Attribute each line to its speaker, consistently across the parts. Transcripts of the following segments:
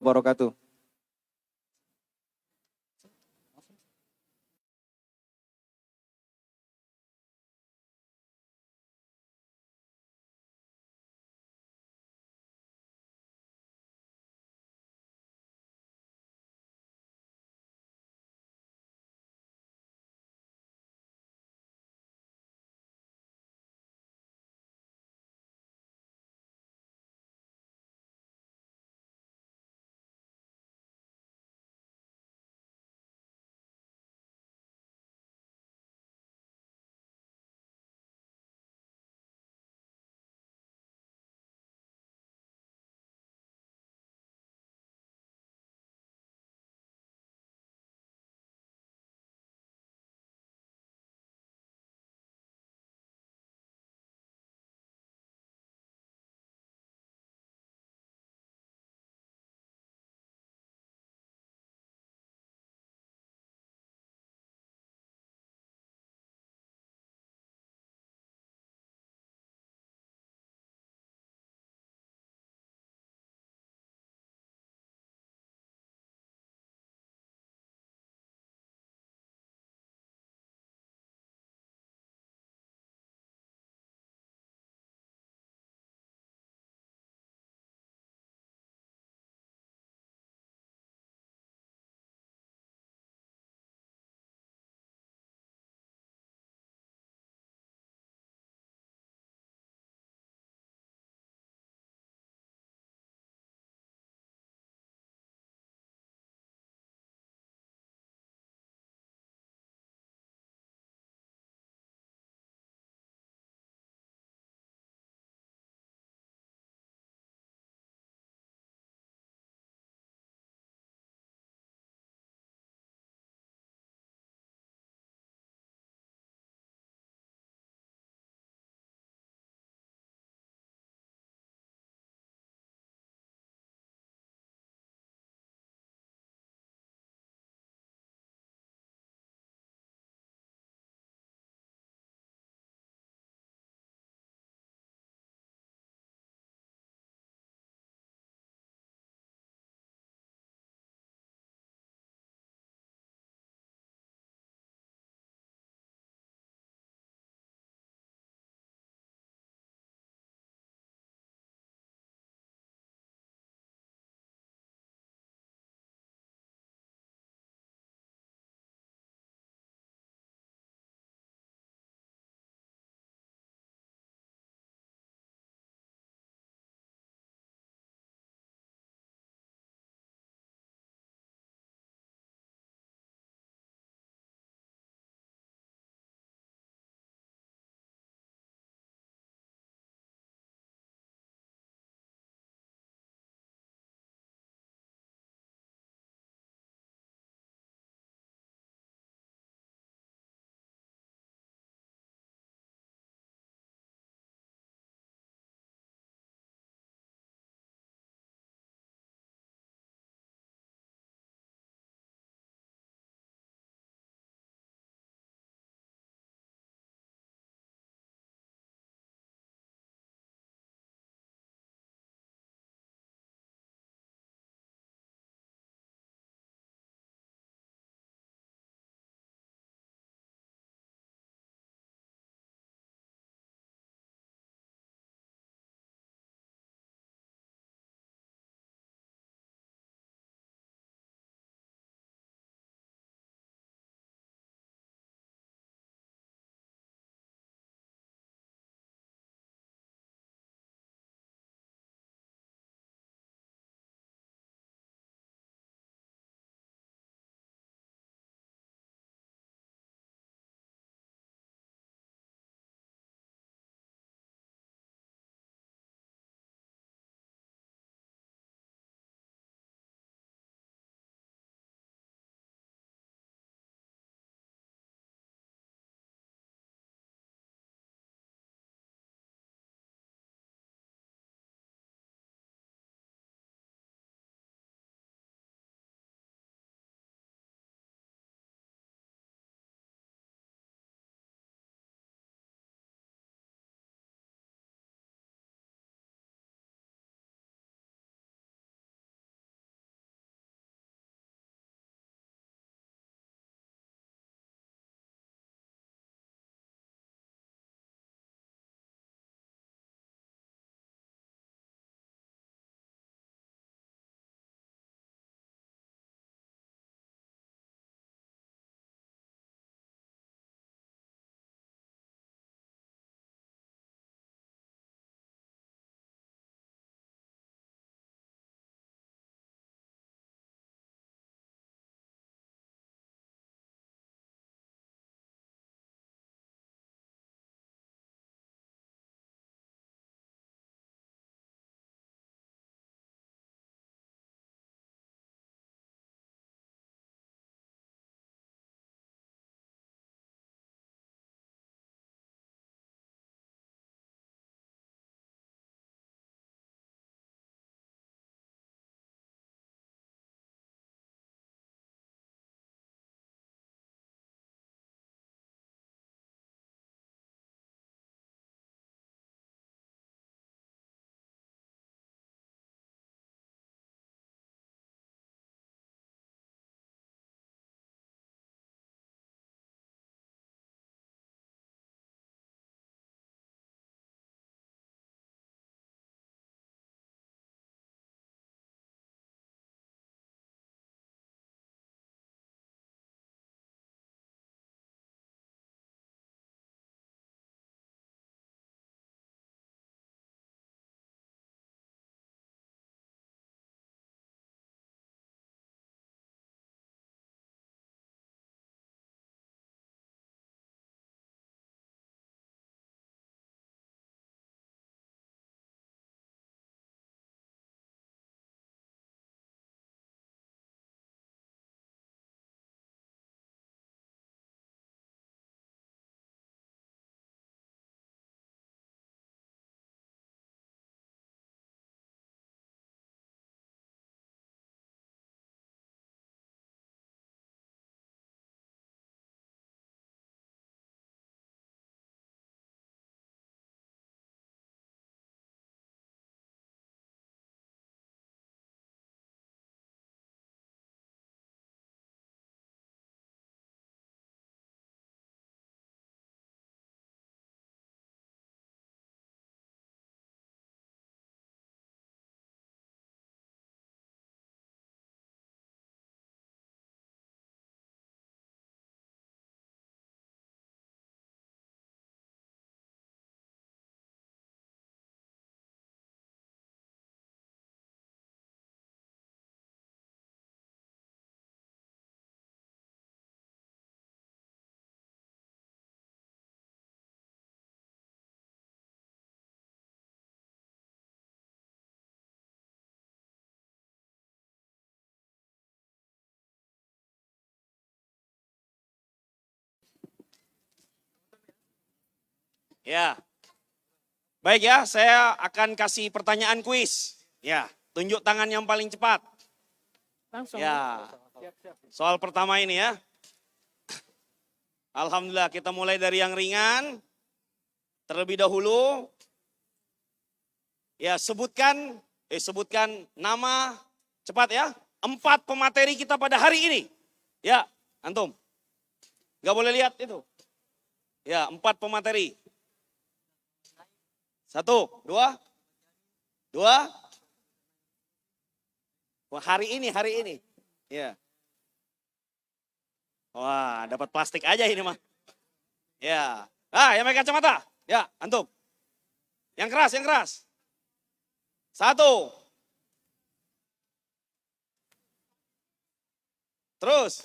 Speaker 1: wabarakatuh. Ya. Baik ya, saya akan kasih pertanyaan kuis. Ya, tunjuk tangan yang paling cepat.
Speaker 2: Langsung.
Speaker 1: Ya. Soal pertama ini ya. Alhamdulillah, kita mulai dari yang ringan. Terlebih dahulu. Ya, sebutkan nama cepat ya. 4 pemateri kita pada hari ini. Ya, antum. Gak boleh lihat itu. Ya, 4 pemateri. 1, 2. Wah, hari ini. Ya. Wah, dapat plastik aja ini mah. Ya. Yang pakai kacamata. Ya, antum. Yang keras. 1. Terus.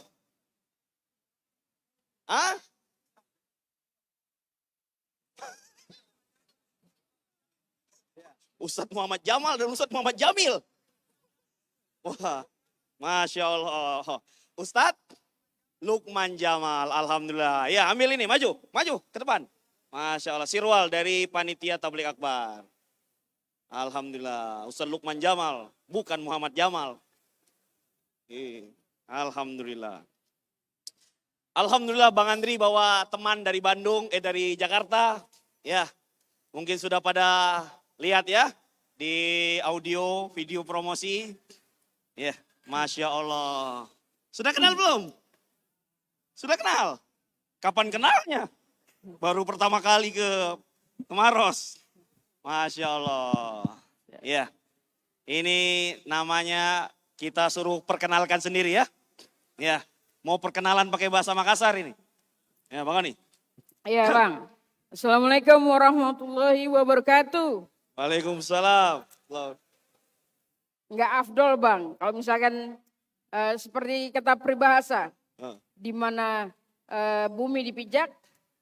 Speaker 1: Ustadz Muhammad Jamal dan Ustadz Muhammad Jamil. Wah, Masya Allah. Ustadz Lukman Jamal, Alhamdulillah. Ya, ambil ini, maju ke depan. Masya Allah, Sirwal dari Panitia Tabligh Akbar. Alhamdulillah, Ustadz Lukman Jamal, bukan Muhammad Jamal. Alhamdulillah. Alhamdulillah Bang Andri bawa teman dari Bandung, dari Jakarta. Ya, mungkin sudah pada lihat ya di audio, video promosi. Ya, Masya Allah. Sudah kenal belum? Sudah kenal? Kapan kenalnya? Baru pertama kali ke Maros. Masya Allah. Ya, ini namanya kita suruh perkenalkan sendiri ya. Ya, mau perkenalan pakai bahasa Makassar ini. Ya, Bang Ani.
Speaker 2: Iya, Bang. Assalamualaikum warahmatullahi wabarakatuh.
Speaker 1: Waalaikumsalam.
Speaker 2: Enggak afdol, Bang. Kalau misalkan seperti kata peribahasa, di mana bumi dipijak,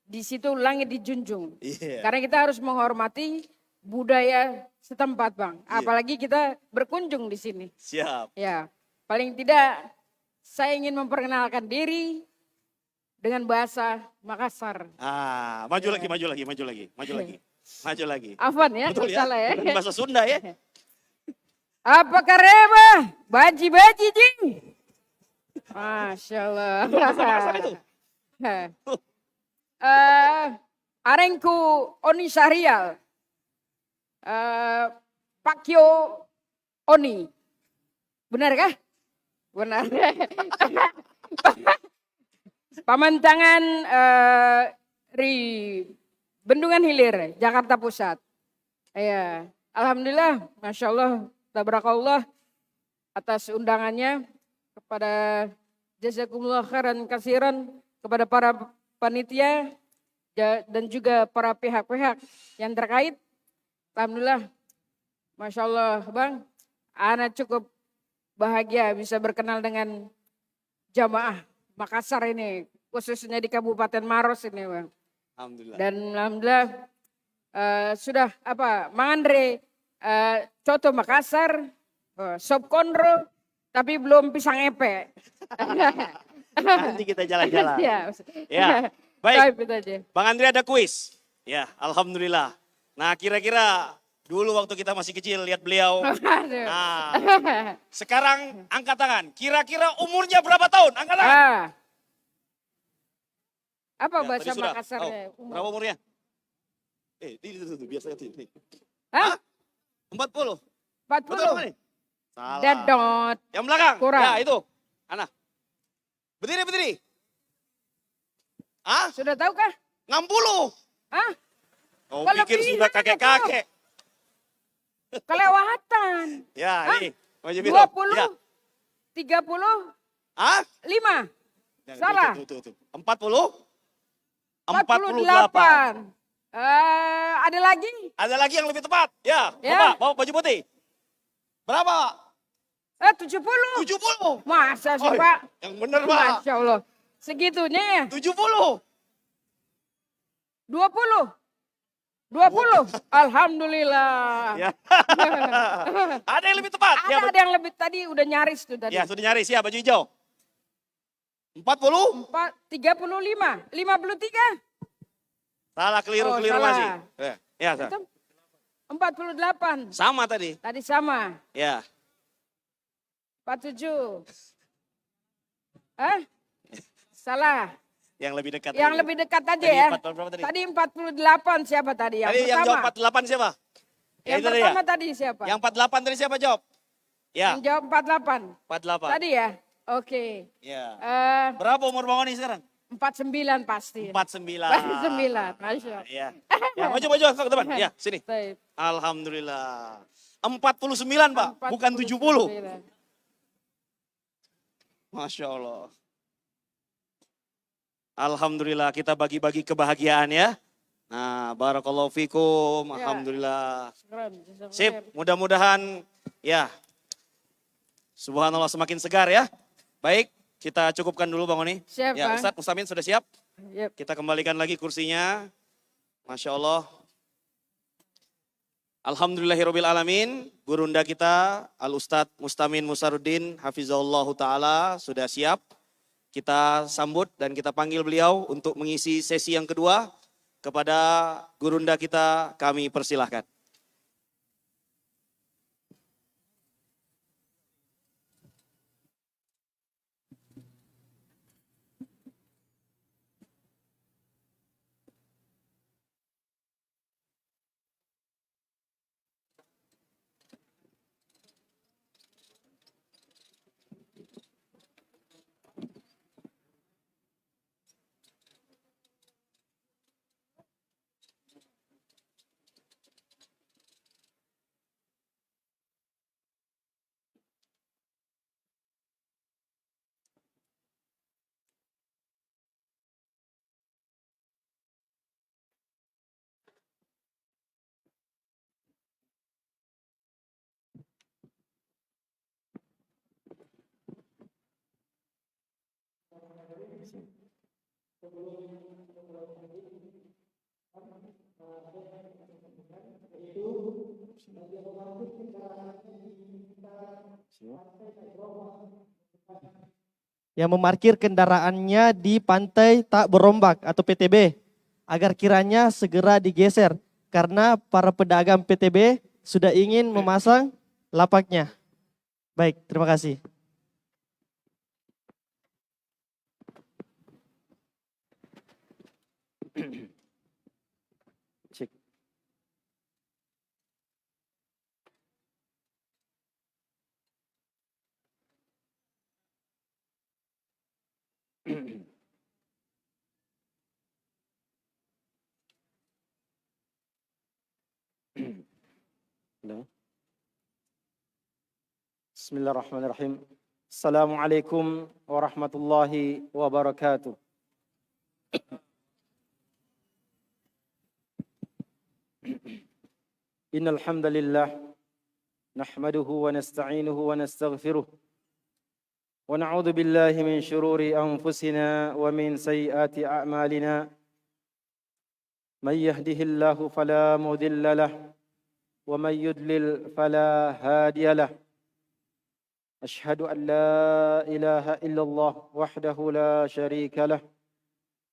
Speaker 2: di situ langit dijunjung.
Speaker 1: Yeah.
Speaker 2: Karena kita harus menghormati budaya setempat, Bang. Apalagi kita berkunjung di sini.
Speaker 1: Siap.
Speaker 2: Ya, paling tidak saya ingin memperkenalkan diri dengan bahasa Makassar.
Speaker 1: Maju lagi.
Speaker 2: Afwan ya,
Speaker 1: betul ya?
Speaker 2: salah ya.
Speaker 1: Bukan bahasa Sunda ya.
Speaker 2: Apa kareba? Baji jing. Masya Allah.
Speaker 1: Bahasa Makassar itu.
Speaker 2: Arengku Oni Syahrial. Pakyo Oni. Benar kah? Benar. Pamantangan Ri Bendungan Hilir, Jakarta Pusat. Ya, alhamdulillah, Masya Allah, tabarakallah atas undangannya kepada jazakumullah khairan kasiran kepada para panitia dan juga para pihak-pihak yang terkait. Alhamdulillah, Masya Allah, Bang, ana cukup bahagia bisa berkenal dengan jamaah Makassar ini, khususnya di Kabupaten Maros ini, Bang.
Speaker 1: Alhamdulillah.
Speaker 2: Dan alhamdulillah sudah Mang Andre coto Makassar, sop konro, tapi belum pisang epe.
Speaker 1: Nanti kita jalan-jalan. Ya, baik. Bang Andre ada kuis. Ya, alhamdulillah. Nah, kira-kira dulu waktu kita masih kecil lihat beliau. Nah, sekarang angkat tangan. Kira-kira umurnya berapa tahun? Angkat tangan.
Speaker 2: Apa
Speaker 1: Ya,
Speaker 2: bahasa
Speaker 1: tadi sudah.
Speaker 2: Makassarnya?
Speaker 1: Berapa umurnya? Itu biasanya. 40.
Speaker 2: 40.
Speaker 1: Betul apa nih? Salah.
Speaker 2: Dedot.
Speaker 1: Yang belakang.
Speaker 2: Kurang.
Speaker 1: Ya, itu. Ana. Berdiri.
Speaker 2: Sudah tahu kah?
Speaker 1: 60. Oh,
Speaker 2: Kalau
Speaker 1: pikir
Speaker 2: bisa
Speaker 1: sudah
Speaker 2: kan
Speaker 1: kakek-kakek.
Speaker 2: Kelewatan.
Speaker 1: Ya, ini.
Speaker 2: 20.
Speaker 1: Ya.
Speaker 2: 30. 5. Salah.
Speaker 1: Tuh. 40.
Speaker 2: 48. Ada lagi?
Speaker 1: Ada lagi yang lebih tepat. Ya.
Speaker 2: Ya.
Speaker 1: Bapak, bawa baju putih. Berapa?
Speaker 2: 70.
Speaker 1: 70.
Speaker 2: Masa sih, Pak?
Speaker 1: Yang benar, Pak.
Speaker 2: Masya Allah. Segitunya ya?
Speaker 1: 70.
Speaker 2: 20. Alhamdulillah.
Speaker 1: Ya. Ada yang lebih tepat.
Speaker 2: Ada yang lebih tadi udah nyaris tuh tadi.
Speaker 1: Ya, sudah nyaris ya, baju hijau. 40.
Speaker 2: 35. 53.
Speaker 1: Salah, keliru
Speaker 2: salah.
Speaker 1: masih. Ya, salah.
Speaker 2: Itu 48.
Speaker 1: Sama tadi.
Speaker 2: Tadi sama.
Speaker 1: Ya.
Speaker 2: 47. Hah? Salah.
Speaker 1: Yang lebih dekat.
Speaker 2: Yang
Speaker 1: tadi.
Speaker 2: lebih dekat aja
Speaker 1: Tadi
Speaker 2: ya.
Speaker 1: 40 berapa tadi?
Speaker 2: Tadi 48 siapa tadi? Yang
Speaker 1: Tadi yang
Speaker 2: pertama.
Speaker 1: jawab 48 siapa?
Speaker 2: Yang
Speaker 1: itu tadi
Speaker 2: pertama tadi siapa?
Speaker 1: Yang 48 tadi siapa jawab? Ya.
Speaker 2: Yang jawab 48.
Speaker 1: 48.
Speaker 2: Tadi ya? Oke.
Speaker 1: Ya.
Speaker 2: Eh,
Speaker 1: Berapa umur Bang Oni sekarang?
Speaker 2: 49 pasti.
Speaker 1: 49.
Speaker 2: 49, Masya Allah.
Speaker 1: Ya. Ya, maju ke depan. Ya, sini.
Speaker 2: Baik.
Speaker 1: Alhamdulillah. 49 Pak, bukan 70.
Speaker 2: 49.
Speaker 1: Masya Allah. Alhamdulillah kita bagi-bagi kebahagiaan ya. Nah, barakallahu fikum.
Speaker 2: Ya.
Speaker 1: Alhamdulillah.
Speaker 2: Keren,
Speaker 1: Sip, mudah-mudahan ya subhanallah semakin segar ya. Baik, kita cukupkan dulu Bang Oni.
Speaker 2: Siap,
Speaker 1: Ya,
Speaker 2: Bang.
Speaker 1: Ustadz Mustamin sudah siap?
Speaker 2: Yep.
Speaker 1: Kita kembalikan lagi kursinya. Masya Allah. Alhamdulillahirabbil alamin. Gurunda kita Al-Ustadz Mustamin Musaruddin hafizahullah taala sudah siap. Kita sambut dan kita panggil beliau untuk mengisi sesi yang kedua. Kepada gurunda kita kami persilahkan.
Speaker 3: Yang memarkir kendaraannya di pantai tak berombak atau PTB agar kiranya segera digeser karena para pedagang PTB sudah ingin memasang lapaknya. Baik, terima kasih. Cek.
Speaker 4: Bismillahirrahmanirrahim. Assalamualaikum warahmatullahi wabarakatuh. Innal hamdalillah nahmaduhu wa nasta'inuhu wa nastaghfiruh wa na'udzu billahi min shururi anfusina wa min sayyiati a'malina. May yahdihillahu fala mudilla lahu wa may yudlil fala hadiya lahu. أشهد أن لا إله إلا الله وحده لا شريك له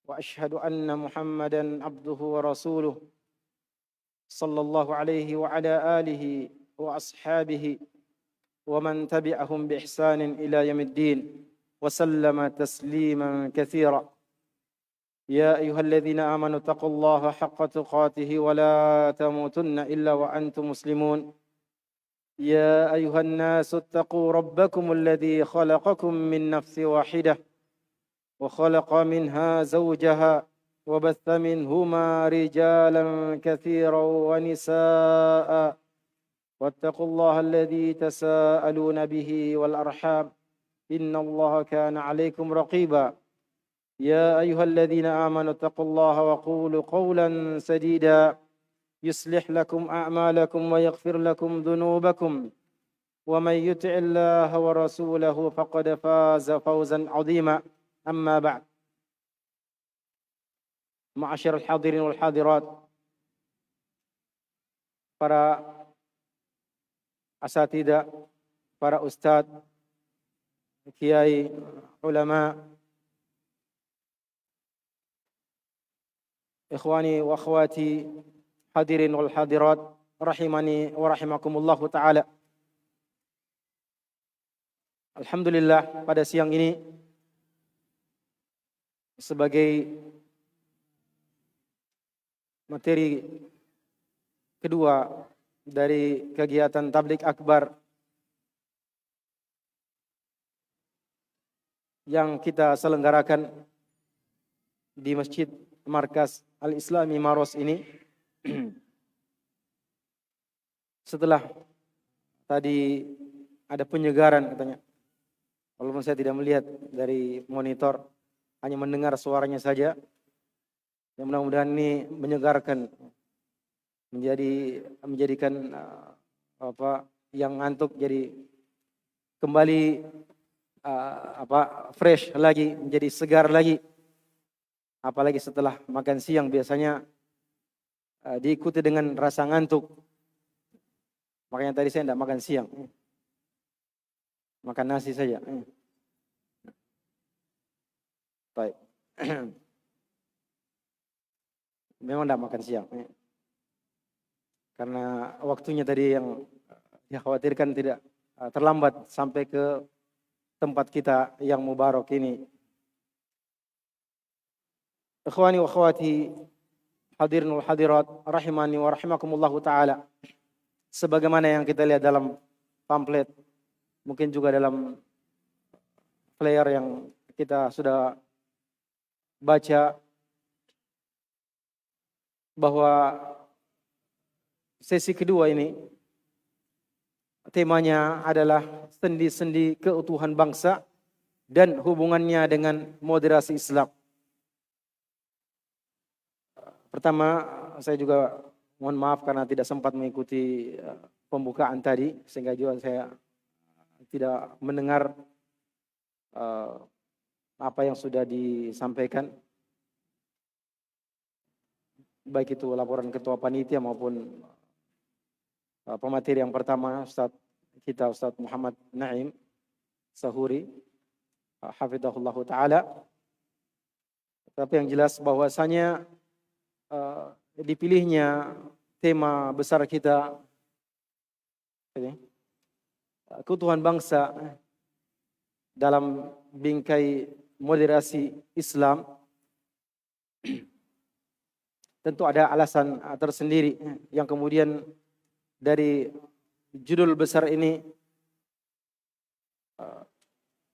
Speaker 4: وأشهد أن محمدا عبده ورسوله صلى الله عليه وعلى آله وأصحابه ومن تبعهم بإحسان إلى يوم الدين وسلم تسليما كثيرا. يا أيها الذين آمنوا اتقوا الله حق تقاته ولا تموتن إلا وأنتم مسلمون. يا أيها الناس اتقوا ربكم الذي خلقكم من نفس واحدة وخلق منها زوجها وبث منهما رجالا كثيرا ونساء واتقوا الله الذي تساءلون به والأرحام إن الله كان عليكم رقيبا. يا أيها الذين آمنوا اتقوا الله وقولوا قولا سديدا يصلح لكم أعمالكم ويغفر لكم ذنوبكم ومن يطع الله ورسوله فقد فاز فوزا عظيما. أما بعد. معاشر الحاضرين والحاضرات, para asatidah, para ustadz, kiai, ulama, Ikhwani wa akhwati hadirin wal hadirat rahimani wa rahimakumullahu taala. Alhamdulillah, pada siang ini sebagai materi kedua dari kegiatan tabligh akbar yang kita selenggarakan di Masjid Markas Al-Islami Maros ini. Setelah tadi ada penyegaran katanya, walaupun saya tidak melihat dari monitor, hanya mendengar suaranya saja. Ya, mudah-mudahan ini menyegarkan, menjadikan yang ngantuk jadi kembali fresh lagi, menjadi segar lagi. Apalagi setelah makan siang biasanya diikuti dengan rasa ngantuk. Makanya tadi saya tidak makan siang, makan nasi saja. Baik. Memang tidak makan siang, karena waktunya tadi yang dikhawatirkan tidak terlambat sampai ke tempat kita yang mubarak ini. Ikhwani wa akhwati hadirin wal hadirat rahimani wa rahimakumullahu taala. Sebagaimana yang kita lihat dalam pamflet, mungkin juga dalam flyer yang kita sudah baca, bahwa sesi kedua ini temanya adalah sendi-sendi keutuhan bangsa dan hubungannya dengan moderasi Islam. Pertama, saya juga mohon maaf karena tidak sempat mengikuti pembukaan tadi, sehingga juga saya tidak mendengar apa yang sudah disampaikan, baik itu laporan ketua panitia maupun pemateri yang pertama, Ustadz Muhammad Naim Sahuri, hafizahullah ta'ala. Tapi yang jelas bahwasanya dipilihnya tema besar kita, keutuhan bangsa dalam bingkai moderasi Islam, tentu ada alasan tersendiri yang kemudian dari judul besar ini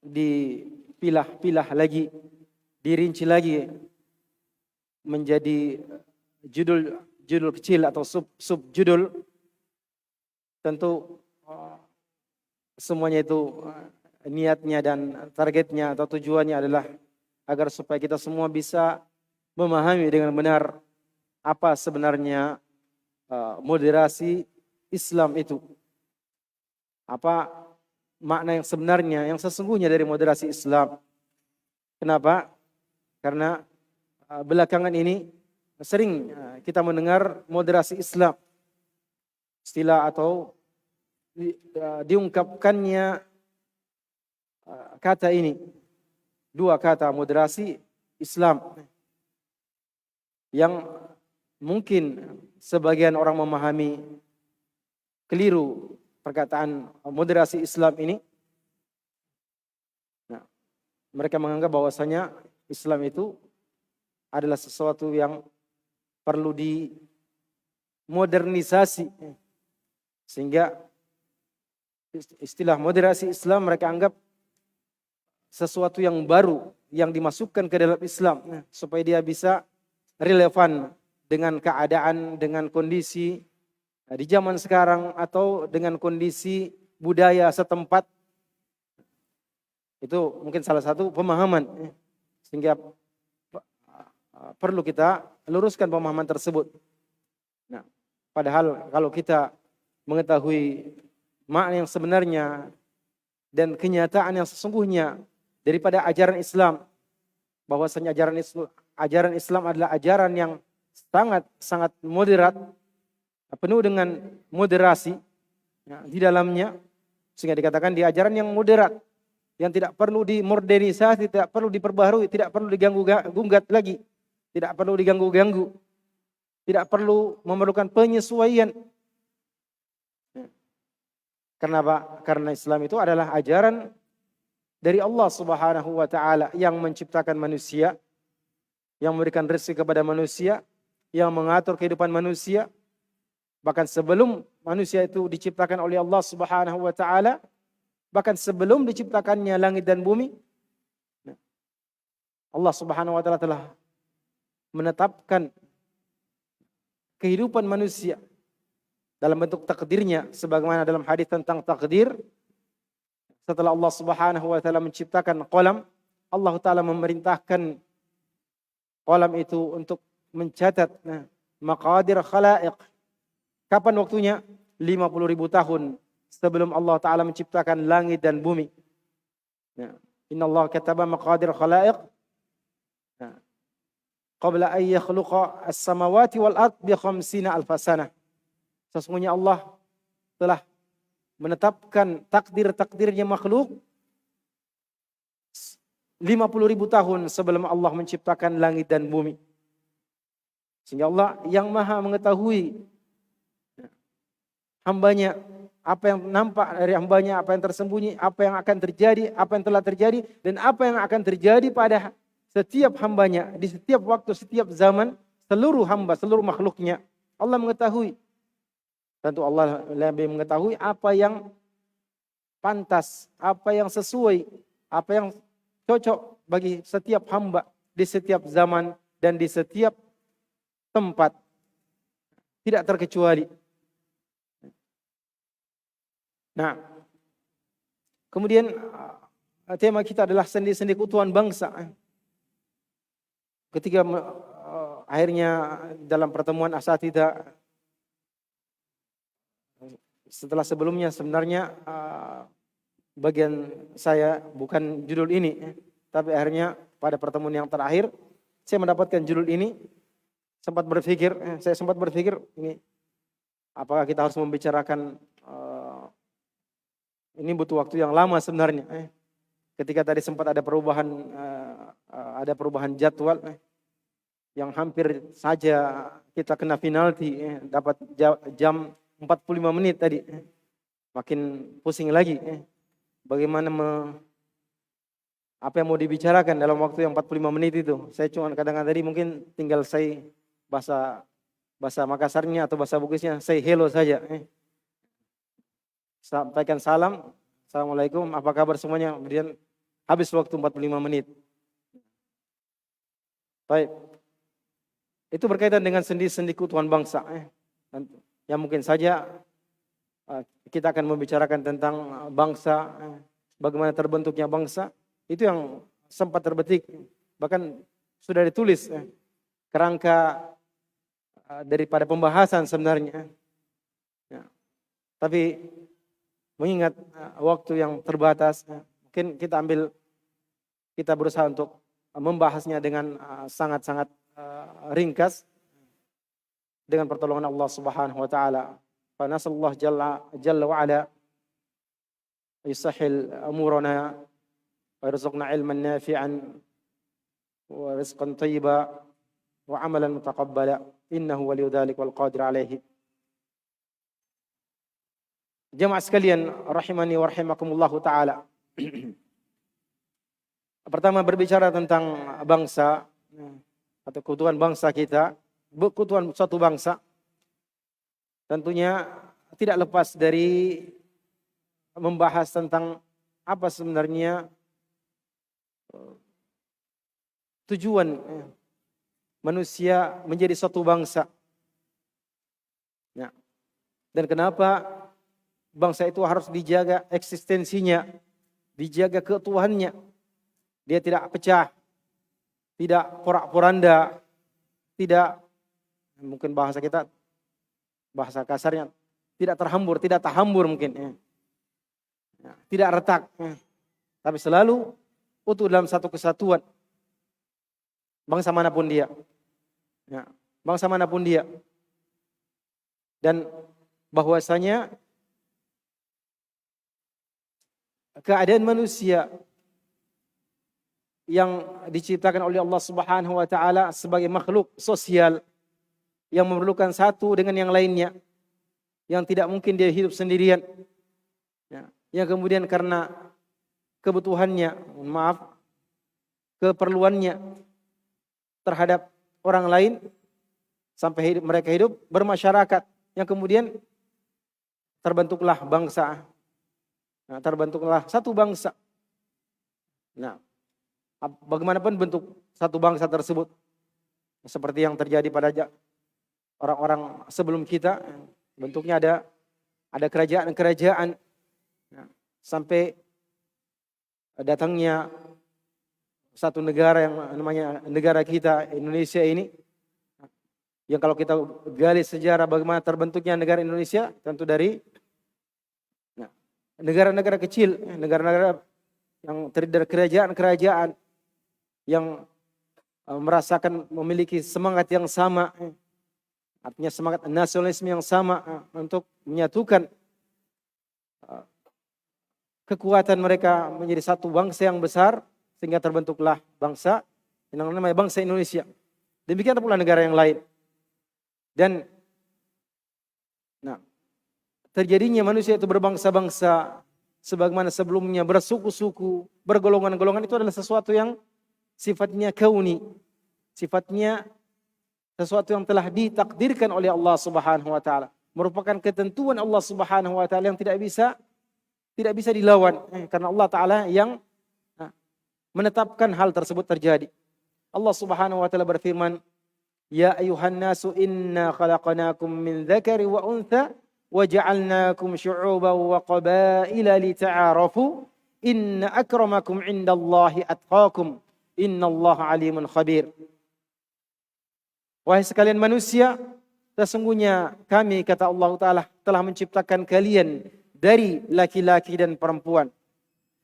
Speaker 4: dipilah-pilah lagi, dirinci lagi menjadi judul kecil atau sub judul. Tentu semuanya itu niatnya dan targetnya atau tujuannya adalah agar supaya kita semua bisa memahami dengan benar apa sebenarnya moderasi Islam itu. Apa makna yang sebenarnya, yang sesungguhnya dari moderasi Islam. Kenapa? Karena belakangan ini sering kita mendengar moderasi Islam, istilah atau diungkapkannya kata ini, dua kata, moderasi Islam, yang mungkin sebagian orang memahami keliru perkataan moderasi Islam ini. Nah, mereka menganggap bahwasanya Islam itu adalah sesuatu yang perlu dimodernisasi, sehingga istilah moderasi Islam mereka anggap sesuatu yang baru yang dimasukkan ke dalam Islam supaya dia bisa relevan dengan keadaan, dengan kondisi di zaman sekarang atau dengan kondisi budaya setempat. Itu mungkin salah satu pemahaman, sehingga perlu kita luruskan pemahaman tersebut. Nah, padahal kalau kita mengetahui makna yang sebenarnya dan kenyataan yang sesungguhnya daripada ajaran Islam, bahwasanya ajaran Islam adalah ajaran yang sangat moderat, penuh dengan moderasi di dalamnya, sehingga dikatakan di ajaran yang moderat, yang tidak perlu dimodernisasi, tidak perlu diperbaharui, tidak perlu diganggu-gugat lagi, tidak perlu diganggu-ganggu, tidak perlu memerlukan penyesuaian. Karena apa? Karena Islam itu adalah ajaran dari Allah Subhanahu wa taala yang menciptakan manusia, yang memberikan rezeki kepada manusia, yang mengatur kehidupan manusia. Bahkan sebelum manusia itu diciptakan oleh Allah Subhanahu wa taala, bahkan sebelum diciptakannya langit dan bumi, Allah Subhanahu wa taala telah menetapkan kehidupan manusia dalam bentuk takdirnya, sebagaimana dalam hadis tentang takdir. Setelah Allah Subhanahu wa taala menciptakan qalam, Allah taala memerintahkan qalam itu untuk mencatat maqadir khalaiq. Kapan waktunya? 50.000 tahun sebelum Allah taala menciptakan langit dan bumi. Innallaha kataba maqadir khalaiq qabla an yakhluqa as-samawati wal ard bi 50 alf sanah. Sesungguhnya Allah telah menetapkan takdir-takdirnya makhluk 50.000 tahun sebelum Allah menciptakan langit dan bumi. Sehingga Allah yang maha mengetahui hambanya, apa yang nampak dari hambanya, apa yang tersembunyi, apa yang akan terjadi, apa yang telah terjadi, dan apa yang akan terjadi pada setiap hambanya, di setiap waktu, setiap zaman, seluruh hamba, seluruh makhluknya. Allah mengetahui. Tentu Allah lebih mengetahui apa yang pantas, apa yang sesuai, apa yang cocok bagi setiap hamba di setiap zaman dan di setiap tempat. Tidak terkecuali. Nah, kemudian tema kita adalah sendi-sendi keutuhan bangsa. Ketika akhirnya dalam pertemuan asatidzah, setelah sebelumnya sebenarnya bagian saya bukan judul ini, tapi akhirnya pada pertemuan yang terakhir saya mendapatkan judul ini. Saya sempat berpikir ini apakah kita harus membicarakan ini butuh waktu yang lama sebenarnya. Ketika tadi sempat ada perubahan jadwal yang hampir saja kita kena penalti, dapat jam 45 menit tadi. Makin pusing lagi. Bagaimana apa yang mau dibicarakan dalam waktu yang 45 menit itu. Saya cuma kadang-kadang tadi mungkin tinggal saya bahasa Makassarnya atau bahasa Bugisnya, saya hello saja. Sampaikan salam, assalamualaikum, apa kabar semuanya. Kemudian habis waktu 45 menit. Baik. Itu berkaitan dengan sendi-sendi keutuhan bangsa. Yang mungkin saja kita akan membicarakan tentang bangsa, bagaimana terbentuknya bangsa. Itu yang sempat terbetik, bahkan sudah ditulis kerangka daripada pembahasan sebenarnya. Tapi mengingat waktu yang terbatas, mungkin kita berusaha untuk membahasnya dengan sangat-sangat ringkas dengan pertolongan Allah Subhanahu wa taala. Fa nasallahu jalla wa ala yusahhil umurana wa yarzuqna ilman nafi'an wa rizqan thayyiba wa amalan mutaqabbala innahu waliyyu dzalik wal qadir alaihi. Jemaah sekalian rahimani wa rahimakumullahu taala. Pertama berbicara tentang bangsa atau keutuhan bangsa kita, keutuhan suatu bangsa tentunya tidak lepas dari membahas tentang apa sebenarnya tujuan manusia menjadi suatu bangsa. Dan kenapa bangsa itu harus dijaga eksistensinya, dijaga keutuhannya. Dia tidak pecah, tidak porak-poranda, tidak, mungkin bahasa kita, bahasa kasarnya, tidak terhambur, tidak tahambur mungkin. Tidak retak, tapi selalu utuh dalam satu kesatuan. Bangsa manapun dia. Bangsa manapun dia. Dan bahwasanya keadaan manusia yang diciptakan oleh Allah Subhanahu wa taala sebagai makhluk sosial, yang memerlukan satu dengan yang lainnya, yang tidak mungkin dia hidup sendirian. Ya, yang kemudian karena kebutuhannya, keperluannya terhadap orang lain sampai mereka hidup bermasyarakat, yang kemudian terbentuklah bangsa. Nah, terbentuklah satu bangsa. Nah, bagaimanapun bentuk satu bangsa tersebut, seperti yang terjadi pada orang-orang sebelum kita, bentuknya ada kerajaan-kerajaan, nah, sampai datangnya satu negara yang namanya negara kita Indonesia ini, yang kalau kita gali sejarah bagaimana terbentuknya negara Indonesia, tentu dari negara-negara kecil, negara-negara yang terdiri dari kerajaan-kerajaan yang merasakan memiliki semangat yang sama, artinya semangat nasionalisme yang sama untuk menyatukan kekuatan mereka menjadi satu bangsa yang besar, sehingga terbentuklah bangsa yang namanya bangsa Indonesia. Demikian pula negara yang lain. Dan terjadinya manusia itu berbangsa-bangsa sebagaimana sebelumnya bersuku-suku, bergolongan-golongan, itu adalah sesuatu yang sifatnya kauni, sifatnya sesuatu yang telah ditakdirkan oleh Allah Subhanahu wa taala, merupakan ketentuan Allah Subhanahu wa taala yang tidak bisa dilawan, karena Allah taala yang menetapkan hal tersebut terjadi. Allah Subhanahu wa taala berfirman, "Ya ayuhan nasu inna khalaqnakum min dzakari wa untha waja'alnakum syu'uban wa qabaila lita'arafu inna akramakum 'indallahi atqakum innallaha 'alimun khabir." Wahai sekalian manusia, sesungguhnya kami, kata Allah Ta'ala, telah menciptakan kalian dari laki-laki dan perempuan,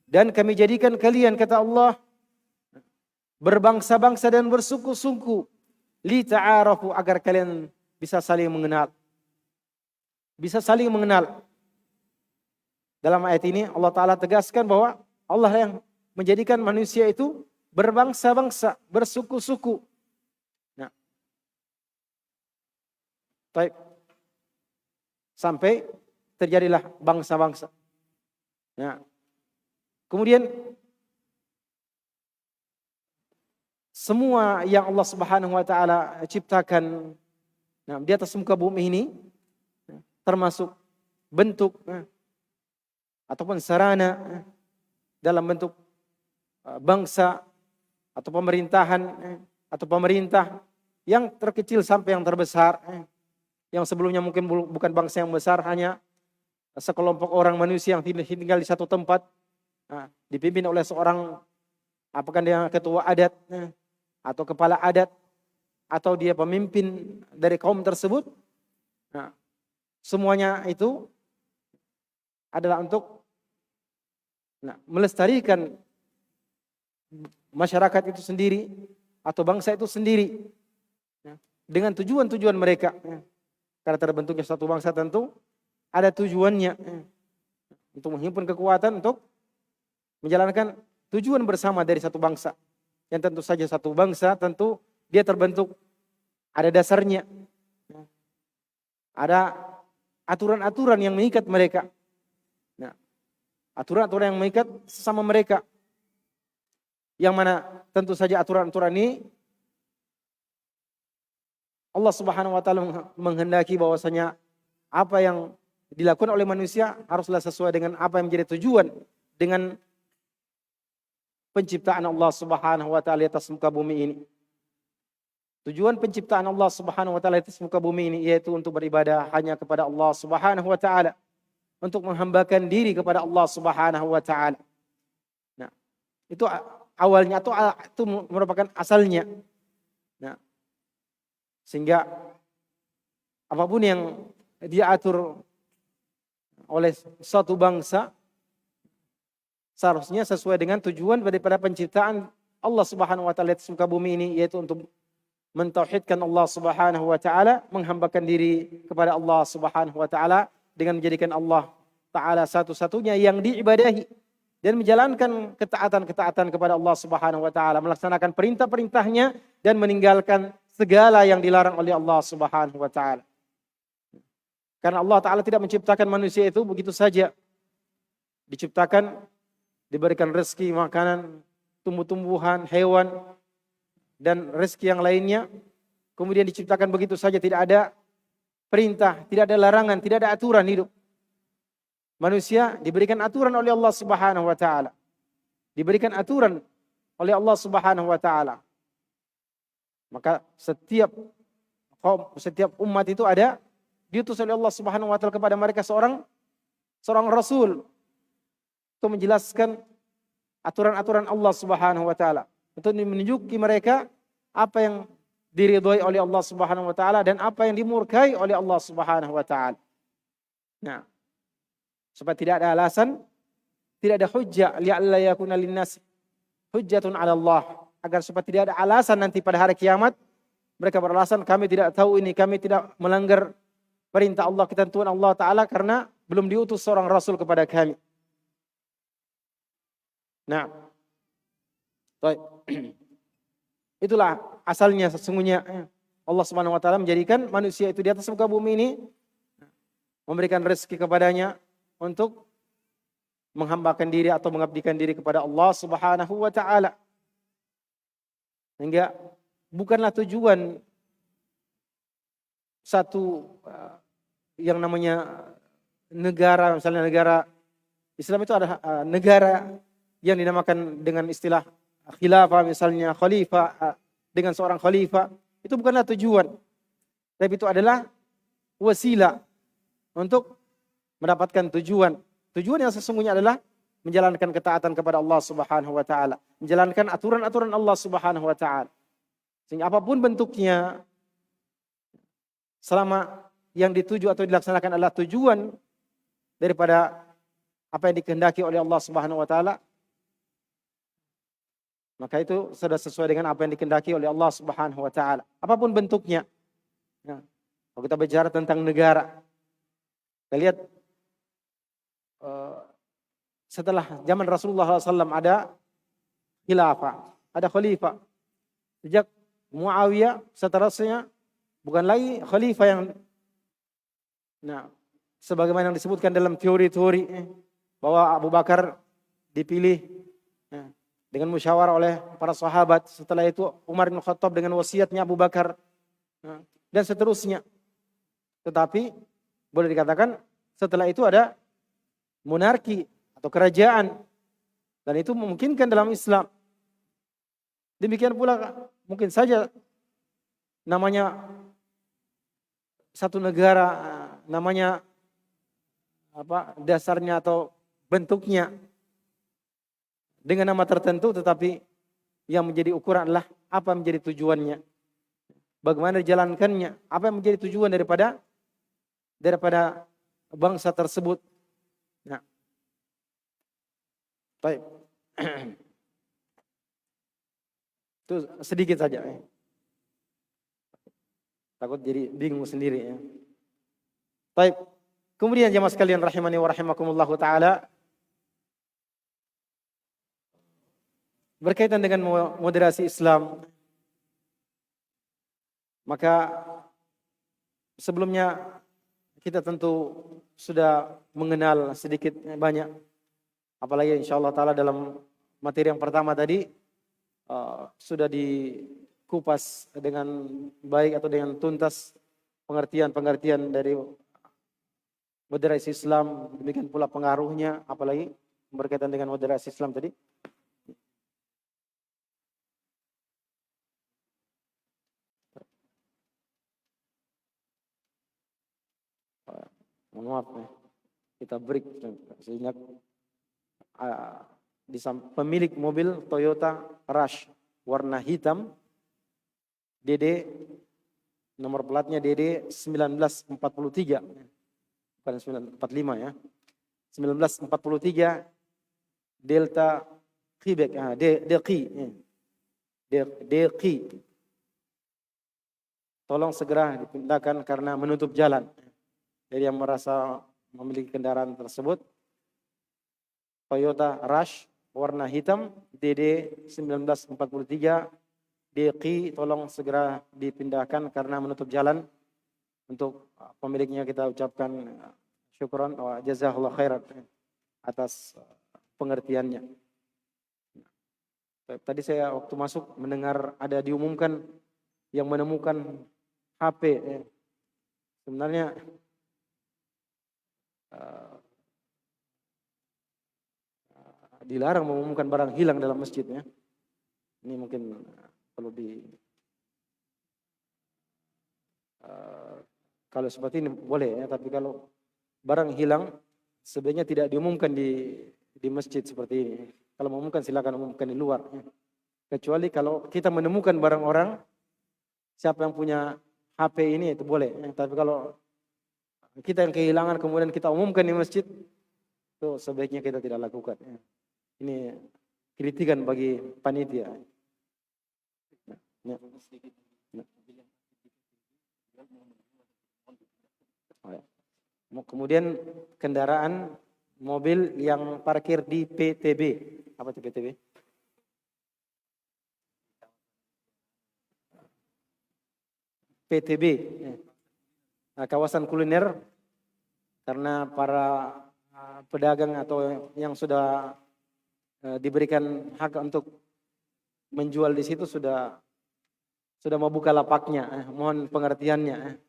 Speaker 4: dan kami jadikan kalian, kata Allah, berbangsa-bangsa dan bersuku-suku, lita'arafu, agar kalian bisa saling mengenal. Bisa saling mengenal. Dalam ayat ini Allah Ta'ala tegaskan bahwa Allah yang menjadikan manusia itu berbangsa-bangsa, bersuku-suku. Nah, sampai terjadilah bangsa-bangsa. Nah, kemudian semua yang Allah Subhanahu wa taala ciptakan di atas muka bumi ini, termasuk bentuk ataupun sarana dalam bentuk bangsa atau pemerintahan atau pemerintah, yang terkecil sampai yang terbesar, yang sebelumnya mungkin bukan bangsa yang besar, hanya sekelompok orang manusia yang tinggal di satu tempat, dipimpin oleh seorang, apakah dia ketua adat atau kepala adat, atau dia pemimpin dari kaum tersebut. Semuanya itu adalah untuk melestarikan masyarakat itu sendiri atau bangsa itu sendiri, dengan tujuan-tujuan mereka. Karena terbentuknya satu bangsa tentu ada tujuannya, untuk menghimpun kekuatan untuk menjalankan tujuan bersama dari satu bangsa. Yang tentu saja satu bangsa tentu dia terbentuk, ada dasarnya, ada aturan-aturan yang mengikat mereka. Aturan-aturan yang mengikat sesama mereka, yang mana tentu saja aturan-aturan ini Allah Subhanahu wa taala menghendaki bahwasanya apa yang dilakukan oleh manusia haruslah sesuai dengan apa yang menjadi tujuan dengan penciptaan Allah Subhanahu wa taala atas muka bumi ini. Tujuan penciptaan Allah Subhanahu wa taala atas muka bumi ini yaitu untuk beribadah hanya kepada Allah Subhanahu wa taala, untuk menghambakan diri kepada Allah Subhanahu wa taala. Nah, itu awalnya, atau itu merupakan asalnya. Nah, sehingga apapun yang diatur oleh suatu bangsa seharusnya sesuai dengan tujuan daripada penciptaan Allah Subhanahu wa taala atas muka bumi ini, yaitu untuk mentauhidkan Allah Subhanahu wa taala, menghambakan diri kepada Allah Subhanahu wa taala dengan menjadikan Allah taala satu-satunya yang diibadahi, dan menjalankan ketaatan-ketaatan kepada Allah Subhanahu wa taala, melaksanakan perintah-perintahnya dan meninggalkan segala yang dilarang oleh Allah Subhanahu wa taala. Karena Allah taala tidak menciptakan manusia itu begitu saja. Diciptakan, diberikan rezeki, makanan, tumbuh-tumbuhan, hewan, dan rezeki yang lainnya. Kemudian diciptakan begitu saja, tidak ada perintah, tidak ada larangan, tidak ada aturan hidup. Manusia diberikan aturan oleh Allah Subhanahu wa taala. Diberikan aturan oleh Allah Subhanahu wa taala. Maka setiap umat itu ada diutus oleh Allah Subhanahu wa taala kepada mereka seorang rasul untuk menjelaskan aturan-aturan Allah Subhanahu wa taala, untuk menunjuki mereka apa yang diridhoi oleh Allah Subhanahu wa taala dan apa yang dimurkai oleh Allah Subhanahu wa taala. Nah, supaya tidak ada alasan, tidak ada hujjah, li'alla yakuna linnas hujjatun 'ala Allah, agar supaya tidak ada alasan nanti pada hari kiamat mereka beralasan kami tidak tahu ini, kami tidak melanggar perintah Allah, ketentuan Allah taala karena belum diutus seorang rasul kepada kami. Nah, baik. Itulah asalnya sesungguhnya Allah Subhanahu wa taala menjadikan manusia itu di atas muka bumi ini, memberikan rezeki kepadanya untuk menghambakan diri atau mengabdikan diri kepada Allah Subhanahu wa taala. Sehingga bukanlah tujuan satu yang namanya negara, misalnya negara Islam itu ada negara yang dinamakan dengan istilah khilafah, misalnya khalifah, dengan seorang khalifah, itu bukanlah tujuan. Tapi itu adalah wasilah untuk mendapatkan tujuan. Tujuan yang sesungguhnya adalah menjalankan ketaatan kepada Allah Subhanahu wa taala, menjalankan aturan-aturan Allah Subhanahu wa taala. Sehingga apapun bentuknya, selama yang dituju atau dilaksanakan adalah tujuan daripada apa yang dikehendaki oleh Allah Subhanahu wa taala, maka itu sudah sesuai dengan apa yang dikehendaki oleh Allah Subhanahu wa taala. Apapun bentuknya. Nah, kalau kita bicara tentang negara, kita lihat setelah zaman Rasulullah SAW ada khilafah, ada khalifah. Sejak Muawiyah seterusnya bukan lagi khalifah yang sebagaimana yang disebutkan dalam teori-teori bahwa Abu Bakar dipilih dengan musyawarah oleh para sahabat. Setelah itu Umar bin Khattab dengan wasiatnya Abu Bakar dan seterusnya. Tetapi boleh dikatakan setelah itu ada monarki atau kerajaan, dan itu memungkinkan dalam Islam. Demikian pula mungkin saja namanya satu negara, namanya dasarnya atau bentuknya dengan nama tertentu, tetapi yang menjadi ukuran adalah apa menjadi tujuannya, bagaimana dijalankannya, apa yang menjadi tujuan daripada bangsa tersebut. Nah, baik. Itu sedikit saja. Takut jadi bingung sendiri ya. Baik. Kemudian jemaah sekalian rahimani wa rahimakumullah taala, berkaitan dengan moderasi Islam, maka sebelumnya kita tentu sudah mengenal sedikit banyak, apalagi insyaallah taala dalam materi yang pertama tadi sudah dikupas dengan baik atau dengan tuntas pengertian dari moderasi Islam, demikian pula pengaruhnya, apalagi berkaitan dengan moderasi Islam tadi. Mohon maaf ya, kita break sehingga pemilik mobil Toyota Rush warna hitam DD, nomor platnya DD 1943, bukan 945 ya, 1943 Delta Quebec, DQ. Tolong segera dipindahkan karena menutup jalan. Jadi yang merasa memiliki kendaraan tersebut, Toyota Rush warna hitam DD 1943 DQ tolong segera dipindahkan karena menutup jalan. Untuk pemiliknya kita ucapkan syukran wa jazakallahu khairan atas pengertiannya. Tadi saya waktu masuk mendengar ada diumumkan yang menemukan HP. Sebenarnya dilarang mengumumkan barang hilang dalam masjid ya. Ini mungkin perlu kalau seperti ini boleh ya, tapi kalau barang hilang sebenarnya tidak diumumkan di masjid seperti ini. Kalau mengumumkan silakan umumkan di luar. Ya. Kecuali kalau kita menemukan barang orang, siapa yang punya HP ini itu boleh. Ya. Tapi kalau kita yang kehilangan kemudian kita umumkan di masjid, itu sebaiknya kita tidak lakukan. Ya. Ini kritikan bagi panitia. Ya. Kemudian kendaraan mobil yang parkir di PTB. Apa itu PTB? PTB. Nah, kawasan kuliner karena para pedagang atau yang sudah diberikan hak untuk menjual di situ sudah mau buka lapaknya. Mohon pengertiannya.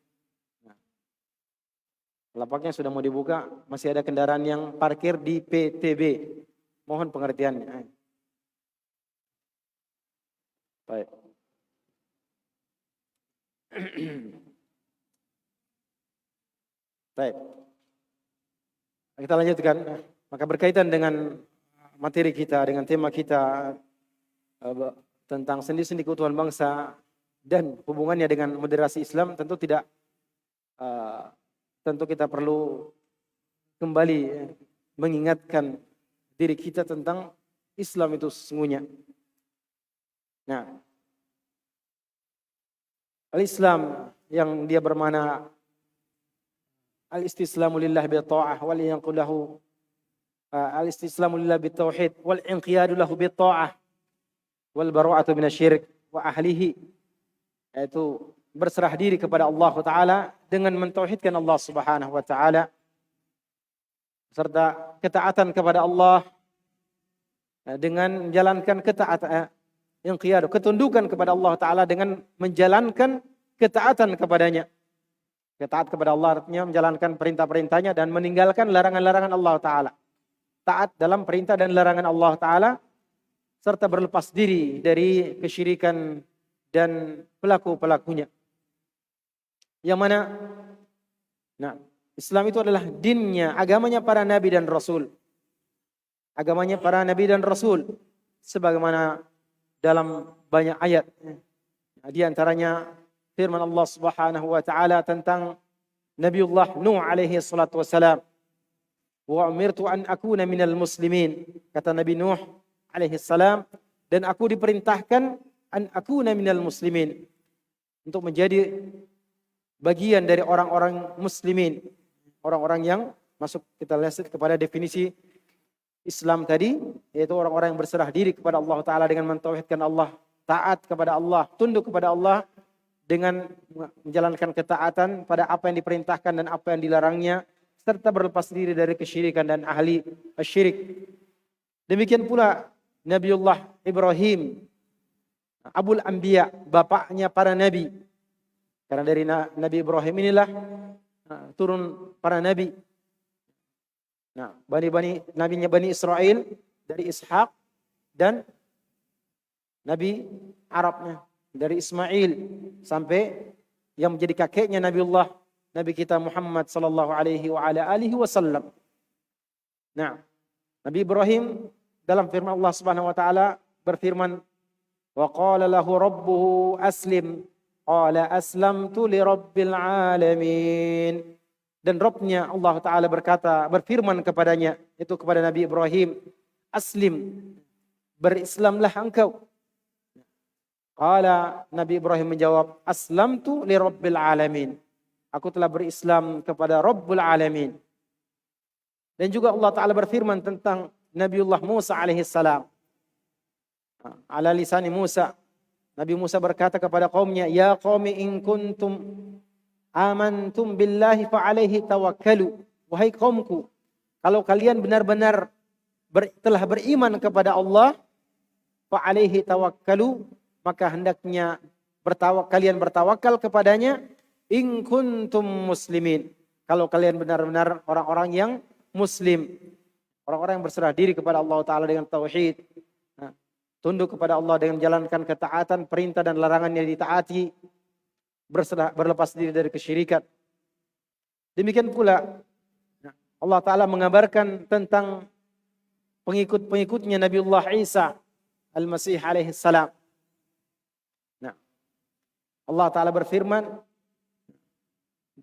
Speaker 4: Lapaknya sudah mau dibuka, masih ada kendaraan yang parkir di PTB. Mohon pengertiannya. Baik. Baik. Kita lanjutkan. Maka berkaitan dengan materi kita, dengan tema kita tentang sendi-sendi keutuhan bangsa dan hubungannya dengan moderasi Islam, tentu kita perlu kembali mengingatkan diri kita tentang Islam itu sesungguhnya. Nah, al-Islam yang dia bermakna al-istislamu lillah bi ta'ah wal yanqulahu al-istislamu lillah bi tauhid wal inqiyadu lahu bi ta'ah wal bara'atu minasyirik wa ahlihi, yaitu berserah diri kepada Allah Ta'ala dengan mentauhidkan Allah Subhanahu wa Ta'ala serta ketaatan kepada Allah dengan menjalankan ketaatan inqiyadu, ketundukan kepada Allah Ta'ala dengan menjalankan ketaatan kepadanya. Ketaat kepada Allah artinya menjalankan perintah-perintahnya dan meninggalkan larangan-larangan Allah Ta'ala. Taat dalam perintah dan larangan Allah Ta'ala serta berlepas diri dari kesyirikan dan pelaku-pelakunya. Yang mana Islam itu adalah dinnya, agamanya para nabi dan rasul. Agamanya para nabi dan rasul sebagaimana dalam banyak ayat. Di antaranya firman Allah Subhanahu wa taala tentang Nabiullah Nuh alaihi salatu wassalam. Wa umirtu an akuna minal muslimin. Kata Nabi Nuh alaihi salam, dan aku diperintahkan an akuna minal muslimin, untuk menjadi bagian dari orang-orang muslimin, orang-orang yang masuk, kita lihat kepada definisi Islam tadi, yaitu orang-orang yang berserah diri kepada Allah Ta'ala dengan mentauhidkan Allah, taat kepada Allah, tunduk kepada Allah dengan menjalankan ketaatan pada apa yang diperintahkan dan apa yang dilarangnya, serta berlepas diri dari kesyirikan dan ahli syirik. Demikian pula Nabiullah Ibrahim, Abul Anbiya, bapaknya para nabi. Karena dari Nabi Ibrahim inilah turun para nabi. Nah, nabinya Bani Israel dari Ishak, dan Nabi Arabnya dari Ismail, sampai yang menjadi kakeknya Nabi kita Muhammad sallallahu alaihi wa ala alihi wasallam. Nah, Nabi Ibrahim dalam firman Allah Subhanahu wa taala berfirman, wa qala lahu rabbuhu aslim. Qala aslamtu li rabbil alamin. Dan Rabbnya Allah Ta'ala berfirman kepadanya, itu kepada Nabi Ibrahim, aslim, berislamlah engkau. Qala, Nabi Ibrahim menjawab, aslamtu li rabbil alamin. Aku telah berislam kepada Rabbul alamin. Dan juga Allah Ta'ala berfirman tentang Nabiullah Musa alaihi salam. Ala lisani Musa, Nabi Musa berkata kepada kaumnya, "Ya qaumi in kuntum amantum billahi fa alaihi tawakkalu." Wahai kaumku, kalau kalian benar-benar telah beriman kepada Allah, fa alaihi tawakkalu, maka hendaknya kalian bertawakal kepadanya, in kuntum muslimin. Kalau kalian benar-benar orang-orang yang muslim, orang-orang yang berserah diri kepada Allah Ta'ala dengan tauhid, tunduk kepada Allah dengan menjalankan ketaatan, perintah dan larangan yang ditaati, berlepas diri dari kesyirikan. Demikian pula Allah Ta'ala mengabarkan tentang pengikut-pengikutnya Nabiullah Isa Al-Masih alaihi salam. Nah, Allah Ta'ala berfirman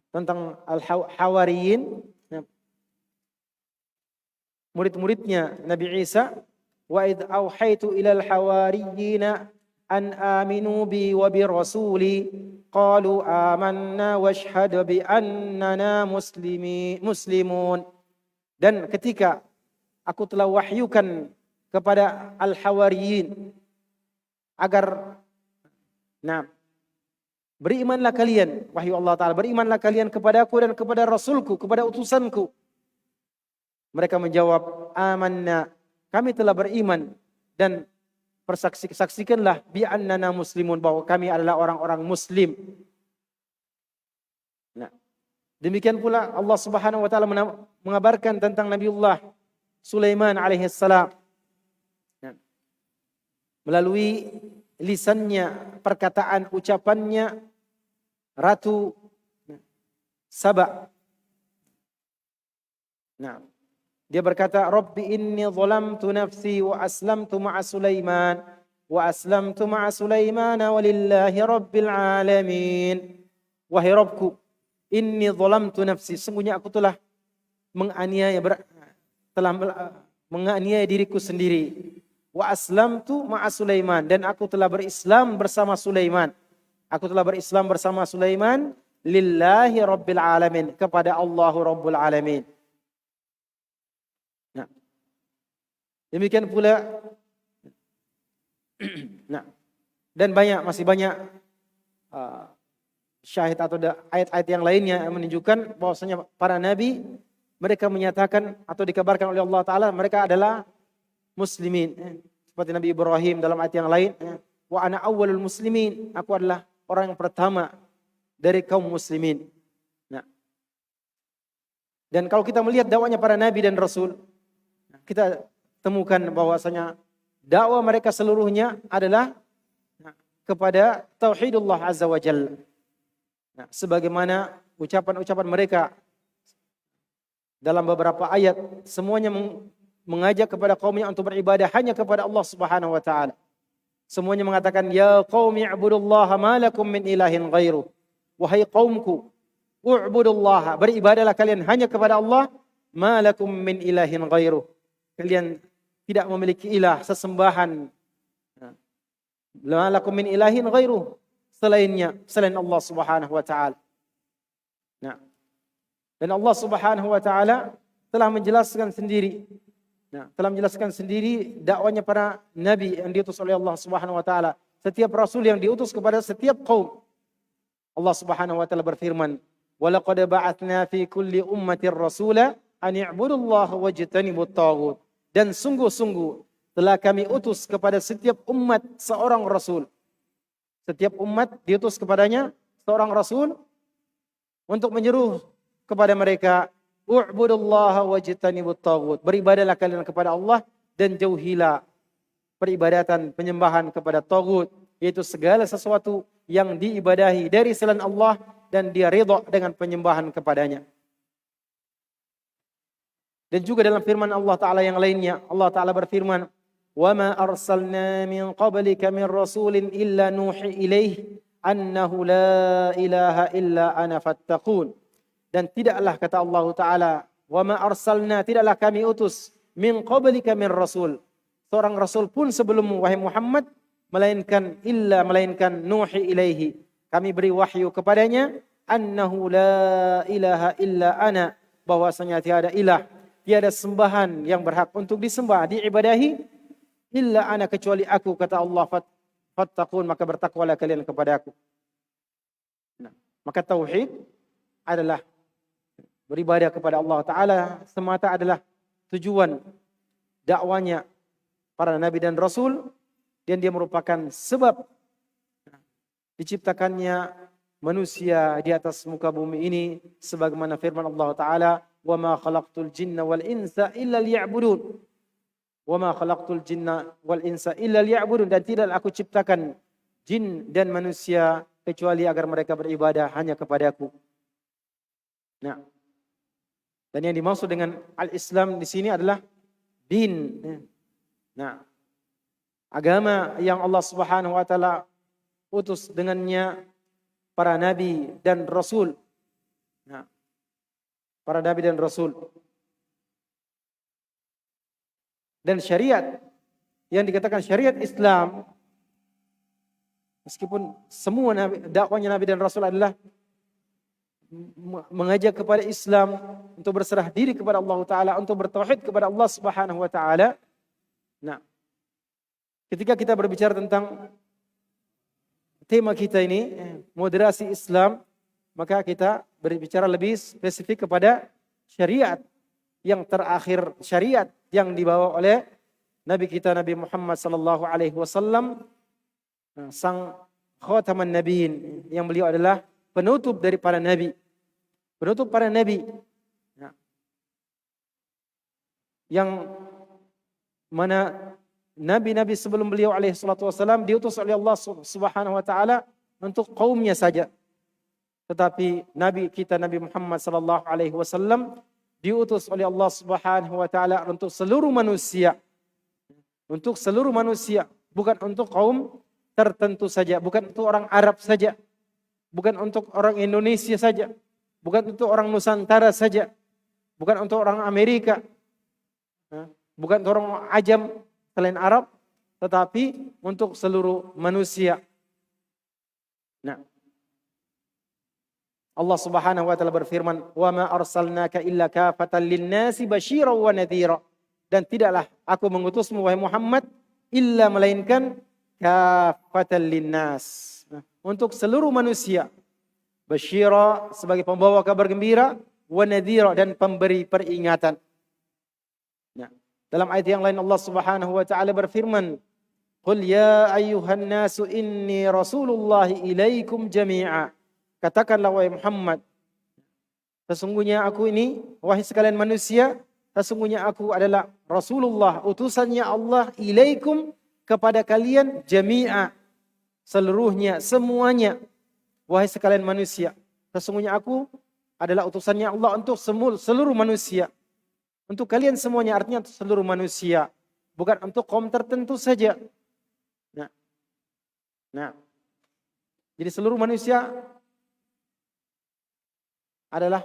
Speaker 4: tentang Al-Hawariyin, murid-muridnya Nabi Isa, wa id auhaitu ilal hawariyina an aminu bi wa bi rasuli qalu amanna washhadu bi annana muslimun. Dan ketika aku telah wahyukan kepada al-hawariyin agar berimanlah kalian, wahyu Allah Ta'ala, berimanlah kalian kepadaku dan kepada rasulku, kepada utusanku. Mereka menjawab, amanna, kami telah beriman, dan saksikanlah bi annana muslimun, bahwa kami adalah orang-orang muslim. Nah, demikian pula Allah Subhanahu wa taala mengabarkan tentang Nabiullah Sulaiman alaihi salam. Nah, melalui lisannya, perkataan, ucapannya Ratu Saba. Nah, dia berkata, Rabbi inni zalamtu nafsi wa aslamtu ma'a Sulaiman walillahi rabbil alamin. Wahai Rabbku, inni zalamtu nafsi, sungguhnya aku telah menganiaya diriku sendiri. Wa aslamtu ma'a Sulaiman, dan aku telah berislam bersama Sulaiman. Aku telah berislam bersama Sulaiman lillahi rabbil alamin, kepada Allahu rabbul alamin. Nah, demikian pula dan masih banyak syahid atau ayat-ayat yang lainnya yang menunjukkan bahwasanya para nabi, mereka menyatakan atau dikabarkan oleh Allah Ta'ala mereka adalah muslimin. Seperti Nabi Ibrahim dalam ayat yang lain, wa ana awwalul muslimin, aku adalah orang yang pertama dari kaum muslimin. Nah, dan kalau kita melihat dakwahnya para nabi dan rasul, kita temukan bahwasanya dakwah mereka seluruhnya adalah kepada tauhidullah azza wa jalla. Nah, sebagaimana ucapan-ucapan mereka dalam beberapa ayat, semuanya mengajak kepada kaumnya untuk beribadah hanya kepada Allah Subhanahu wa taala. Semuanya mengatakan, ya qaumi ibudullaha ma lakum min ilahin ghairuh. Wahai kaumku, u'budullaha, beribadahlah kalian hanya kepada Allah, ma lakum min ilahin ghairuh. Kalian tidak memiliki ilah, sesembahan. Ma lakum min ilahin ghairuh, selain Allah Subhanahu wa taala. Nah, dan Allah Subhanahu wa taala telah menjelaskan sendiri dakwanya para nabi yang diutus oleh Allah Subhanahu wa taala. Setiap rasul yang diutus kepada setiap kaum, Allah Subhanahu wa taala berfirman, "Wa laqad ba'atsna fi kulli ummatin rasula an i'budullaha wajtanibut taghut." Dan sungguh-sungguh telah kami utus kepada setiap umat seorang rasul. Setiap umat diutus kepadanya seorang rasul untuk menyeru kepada mereka, u'budullaha wajtanibut taghut. Beribadahlah kalian kepada Allah dan jauhilah peribadatan, penyembahan kepada taghut, yaitu segala sesuatu yang diibadahi dari selain Allah dan dia ridha dengan penyembahan kepadanya. Dan juga dalam firman Allah Ta'ala yang lainnya, Allah Ta'ala berfirman, wa ma arsalna min qablika min rasulin illa nuhi ilaih annahu la ilaha illa ana fattaqun. Dan tidaklah, kata Allah Ta'ala, wa ma arsalna, tidaklah kami utus min qablika min rasul, seorang rasul pun sebelummu wahai Muhammad, melainkan nuhi ilaihi, kami beri wahyu kepadanya, annahu la ilaha illa ana, bahwasanya tiada ilah, tiada sembahan yang berhak untuk disembah, diibadahi, illa ana, kecuali aku, kata Allah, fattaqun, maka bertakwalah kalian kepada aku. Nah, maka tauhid adalah beribadah kepada Allah Ta'ala semata adalah tujuan dakwanya para nabi dan rasul, dan dia merupakan sebab diciptakannya manusia di atas muka bumi ini, sebagaimana firman Allah Ta'ala, wa ma khalaqtul jinna wal insa illa liya'budun. Wa ma khalaqtul jinna wal insa illa liya'budun, dan tidak aku ciptakan jin dan manusia kecuali agar mereka beribadah hanya kepadaku. Nah, dan yang dimaksud dengan al-Islam di sini adalah din. Nah, agama yang Allah Subhanahu wa taala utus dengannya para nabi dan rasul. Nah, para nabi dan rasul. Dan syariat yang dikatakan syariat Islam, meskipun semua dakwanya nabi dan rasul adalah mengajak kepada Islam, untuk berserah diri kepada Allah Ta'ala, untuk bertauhid kepada Allah Subhanahu wa Ta'ala. Nah, ketika kita berbicara tentang tema kita ini, moderasi Islam, maka kita berbicara lebih spesifik kepada syariat yang terakhir, syariat yang dibawa oleh Nabi kita Nabi Muhammad sallallahu alaihi wasallam, sang khataman nabiin, yang beliau adalah penutup dari para nabi. Penutup para nabi. Nah, yang mana nabi-nabi sebelum beliau alaihi salatu wasallam diutus oleh Allah Subhanahu wa taala untuk kaumnya saja. Tetapi nabi kita Nabi Muhammad sallallahu alaihi wasallam diutus oleh Allah Subhanahu wa taala untuk seluruh manusia. Untuk seluruh manusia, bukan untuk kaum tertentu saja, bukan untuk orang Arab saja, bukan untuk orang Indonesia saja, bukan untuk orang Nusantara saja, bukan untuk orang Amerika, bukan untuk orang Ajam selain Arab, tetapi untuk seluruh manusia. Nah, Allah Subhanahu wa taala berfirman, "Wa ma arsalnaka illa kafatan lin-nasi basyiran wa nadhira." Dan tidaklah aku mengutusmu wahai Muhammad illa melainkan kafatan lin-nas, untuk seluruh manusia. Basyira sebagai pembawa kabar gembira, wa nadhira dan pemberi peringatan. Nah, dalam ayat yang lain Allah Subhanahu wa taala berfirman, "Qul ya ayyuhan nasu inni rasulullahi ilaikum jami'a." Katakanlah wahai Muhammad, sesungguhnya aku ini, wahai sekalian manusia, sesungguhnya aku adalah Rasulullah, utusannya Allah, ilaikum kepada kalian, jami'a seluruhnya, semuanya. Wahai sekalian manusia, sesungguhnya aku adalah utusannya Allah untuk seluruh manusia. Untuk kalian semuanya, artinya untuk seluruh manusia, bukan untuk kaum tertentu saja. Nah, jadi seluruh manusia adalah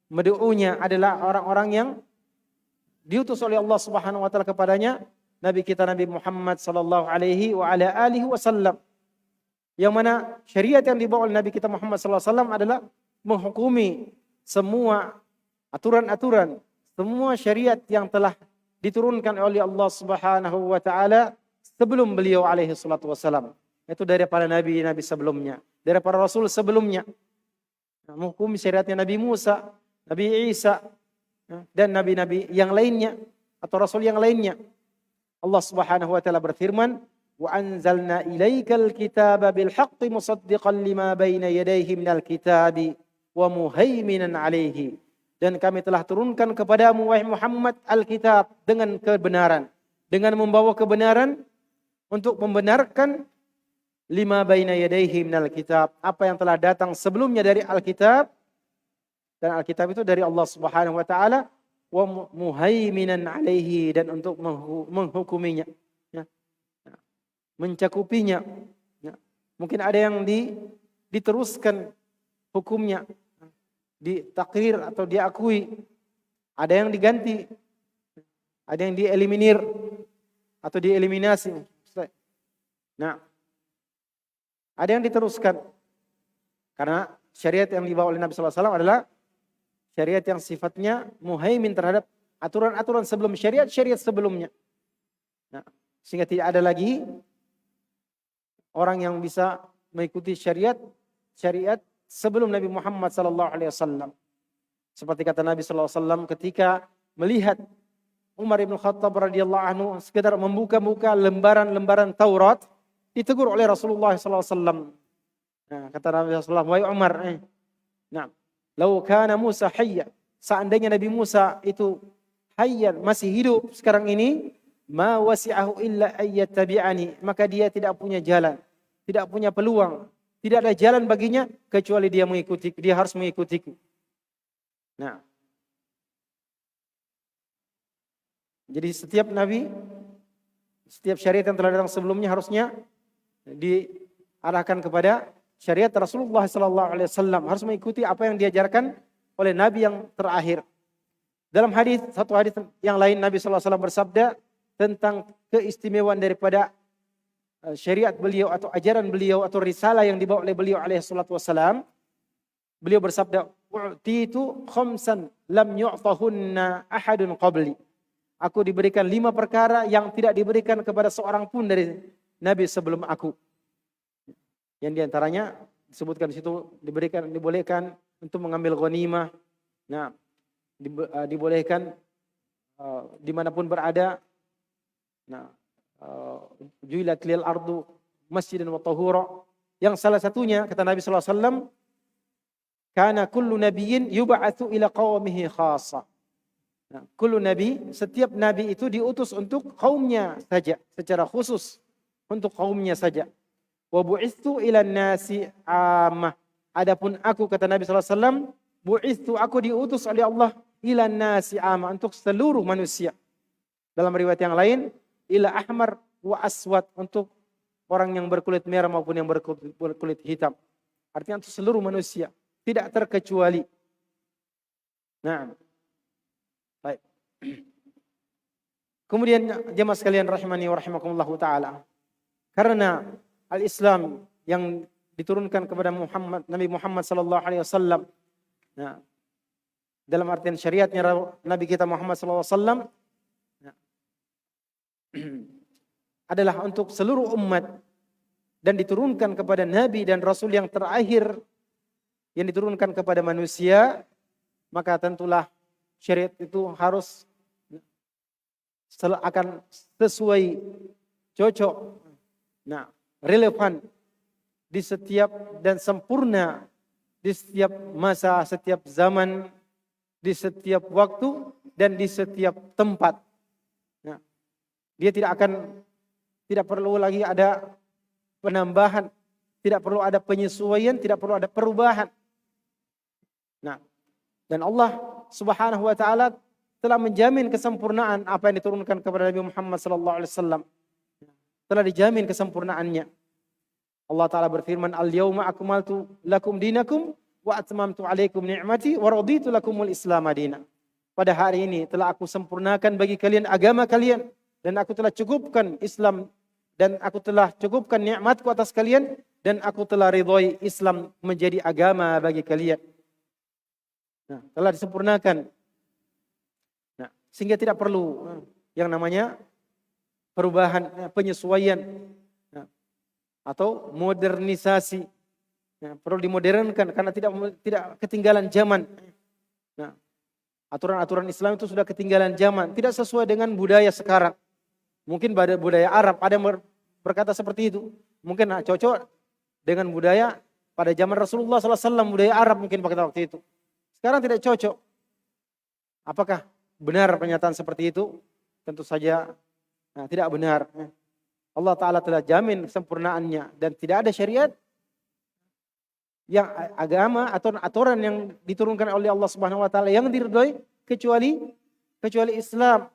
Speaker 4: med'unya, adalah orang-orang yang diutus oleh Allah Subhanahu wa taala kepadanya, Nabi kita Nabi Muhammad sallallahu alaihi wa ala alihi wasallam. Yang mana syariat yang dibawa oleh Nabi kita Muhammad sallallahu alaihi wasallam adalah menghukumi semua aturan-aturan, semua syariat yang telah diturunkan oleh Allah Subhanahu wa taala sebelum beliau alaihi salatu wasallam. Itu dari para nabi-nabi sebelumnya, dari para rasul sebelumnya. Menghukumi syariatnya Nabi Musa, Nabi Isa, dan nabi-nabi yang lainnya atau rasul yang lainnya. Allah Subhanahu wa taala berfirman, "Wa anzalna ilaikal kitaba bil haqqi musaddiqan lima baina yadayhi minal kitabi wa muhaiminan 'alaihi." Dan kami telah turunkan kepadamu wahai Muhammad Alkitab dengan kebenaran, dengan membawa kebenaran untuk membenarkan lima baina yadayhi minal kitab, apa yang telah datang sebelumnya dari Alkitab. Dan Alkitab itu dari Allah Subhanahu wa taala, wa muhaiminan 'alaihi, dan untuk menghukuminya, ya, mencakupinya. Ya. Mungkin ada yang diteruskan hukumnya, ditakrir atau diakui, ada yang diganti, ada yang dieliminir atau dieliminasi. Nah, ada yang diteruskan karena syariat yang dibawa oleh Nabi sallallahu alaihi wasallam adalah syariat yang sifatnya muhaimin terhadap aturan-aturan sebelum syariat-syariat sebelumnya. Nah, sehingga tidak ada lagi orang yang bisa mengikuti syariat sebelum Nabi Muhammad SAW. Seperti kata Nabi SAW ketika melihat Umar ibn Khattab radhiyallahu anhu sekedar membuka-buka lembaran-lembaran Taurat, ditegur oleh Rasulullah SAW. Nah, kata Nabi SAW, wahai Umar, nah, lau kana Musa hayya, seandainya Nabi Musa itu hayyan, masih hidup sekarang ini, ma wasi'ahu illa ayyattabi'ani, maka dia tidak punya jalan, tidak punya peluang, tidak ada jalan baginya kecuali dia harus mengikutiku. Nah, jadi setiap nabi, setiap syariat yang telah datang sebelumnya harusnya diarahkan kepada syariat Rasulullah SAW, harus mengikuti apa yang diajarkan oleh nabi yang terakhir. Dalam satu hadis yang lain Nabi SAW bersabda tentang keistimewaan daripada syariat beliau atau ajaran beliau atau risalah yang dibawa oleh beliau alaihi salatu wassalam. Beliau bersabda, "U'titu khamsan lam yu'tahunna ahadun qabli." Aku diberikan 5 perkara yang tidak diberikan kepada seorang pun dari nabi sebelum aku. Yang diantaranya disebutkan di situ dibolehkan untuk mengambil ghanimah. Nah, dibolehkan dimanapun berada. Nah, ju'ilat lil ardu masjidan wa tahura. Yang salah satunya kata Nabi sallallahu alaihi wasallam, kana kullu nabiyyin yub'atsu ila qaumihi khassa. Nah, kullu nabi, setiap nabi itu diutus untuk kaumnya saja, secara khusus untuk kaumnya saja. Wa bu'itsu ila nasi ammah. Adapun aku kata Nabi sallallahu alaihi wasallam, bu'itsu, aku diutus oleh Allah ila nasi ammah, untuk seluruh manusia. Dalam riwayat yang lain, ila ahmar wa aswad, untuk orang yang berkulit merah maupun yang berkulit hitam. Artinya untuk seluruh manusia, tidak terkecuali. Nah, baik. Kemudian jemaah sekalian rahimani wa rahimakumullah taala. Karena al-Islam yang diturunkan kepada Nabi Muhammad sallallahu alaihi wasallam. Nah, dalam artian syariatnya Nabi kita Muhammad sallallahu alaihi wasallam adalah untuk seluruh umat dan diturunkan kepada nabi dan rasul yang terakhir yang diturunkan kepada manusia, maka tentulah syariat itu harus akan sesuai, cocok, nah, relevan di setiap dan sempurna di setiap masa, setiap zaman, di setiap waktu dan di setiap tempat. Nah, dia tidak perlu lagi ada penambahan, tidak perlu ada penyesuaian, tidak perlu ada perubahan. Nah, dan Allah Subhanahu wa taala telah menjamin kesempurnaan apa yang diturunkan kepada Nabi Muhammad sallallahu alaihi wasallam. Telah dijamin kesempurnaannya. Allah taala berfirman, "Al-yauma akmaltu lakum dinakum wa atmamtu alaikum ni'mati wa raditu lakumul Islam madina." Pada hari ini telah aku sempurnakan bagi kalian agama kalian, dan aku telah cukupkan Islam, dan aku telah cukupkan nikmatku atas kalian, dan aku telah ridhoi Islam menjadi agama bagi kalian. Nah, telah disempurnakan. Nah, sehingga tidak perlu yang namanya perubahan, penyesuaian, nah, atau modernisasi. Nah, perlu dimodernkan karena tidak ketinggalan zaman. Nah, aturan-aturan Islam itu sudah ketinggalan zaman, tidak sesuai dengan budaya sekarang. Mungkin pada budaya Arab ada yang berkata seperti itu. Mungkin cocok dengan budaya pada zaman Rasulullah SAW, budaya Arab mungkin pada waktu itu. Sekarang tidak cocok. Apakah benar pernyataan seperti itu? Tentu saja tidak benar. Allah Ta'ala telah jamin kesempurnaannya, dan tidak ada syariat yang agama atau aturan yang diturunkan oleh Allah Subhanahu wa taala yang diridhoi kecuali Islam.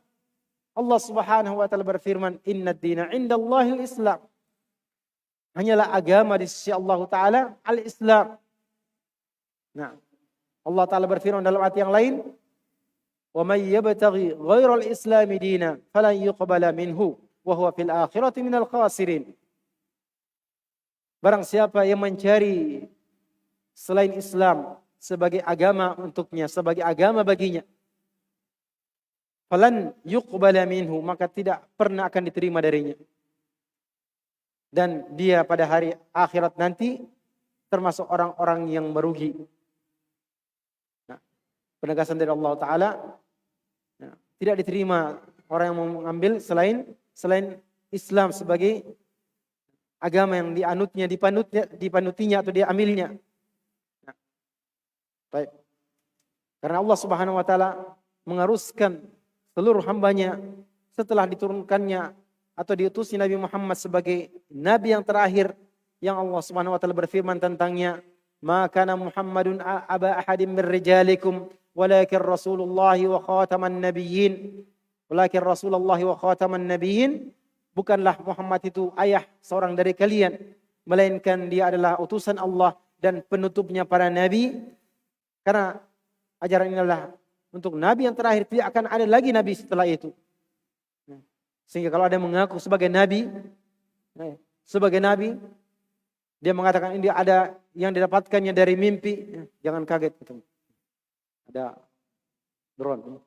Speaker 4: Allah Subhanahu wa taala berfirman, "Innad dina 'indallahil Islam." Hanyalah agama di sisi Allah Ta'ala al-Islam. Nah, Allah Ta'ala berfirman dalam ayat yang lain, "Wa may yabtaghi ghairal islami dinan falan yuqbala minhu wa huwa fil akhirati minal khasirin." Barang siapa yang mencari selain Islam sebagai agama untuknya, sebagai agama baginya, falan yuqbala minhu, maka tidak pernah akan diterima darinya. dan dia pada hari akhirat nanti termasuk orang-orang yang merugi. Nah, penegasan dari Allah Ta'ala, nah, tidak diterima orang yang mau mengambil selain Islam sebagai agama yang dianutnya, dipanutinya atau diambilnya. Nah, baik. Karena Allah Subhanahu wa taala mengharuskan seluruh hambanya setelah diturunkannya atau diutusnya Nabi Muhammad sebagai nabi yang terakhir, yang Allah Subhanahu wa taala berfirman tentangnya, "Ma kana Muhammadun aba ahadin min rijalikum walakin Rasulullah wa khataman nabiyyin." Walakin Rasulullah wa khataman nabiyyin, bukanlah Muhammad itu ayah seorang dari kalian, melainkan dia adalah utusan Allah dan penutupnya para nabi. Karena ajaran ini adalah untuk nabi yang terakhir, tidak akan ada lagi nabi setelah itu. Sehingga kalau ada yang mengaku sebagai nabi, dia mengatakan ini ada yang didapatkannya dari mimpi, jangan kaget gitu. Ada drone.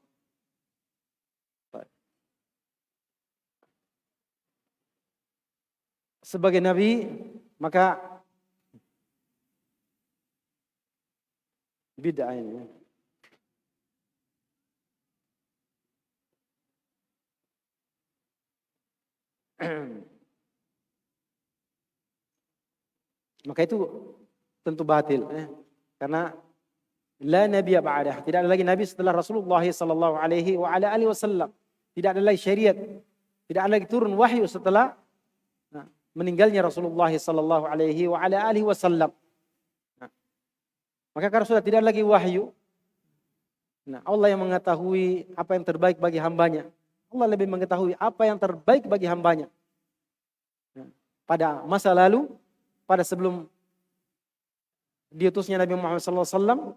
Speaker 4: Sebagai nabi, maka bid'ah ini. Maka itu tentu batil, karena la nabiyya ba'dah, tidak ada lagi nabi setelah Rasulullah sallallahu alaihi wa ala alihi wasallam. Tidak ada lagi syariat, tidak ada lagi turun wahyu setelah meninggalnya Rasulullah sallallahu alaihi wa ala alihi wasallam. Maka karena sudah tidak lagi wahyu, Allah yang mengetahui apa yang terbaik bagi hambanya. Allah lebih mengetahui apa yang terbaik bagi hambanya. Pada masa lalu, pada sebelum diutusnya Nabi Muhammad SAW,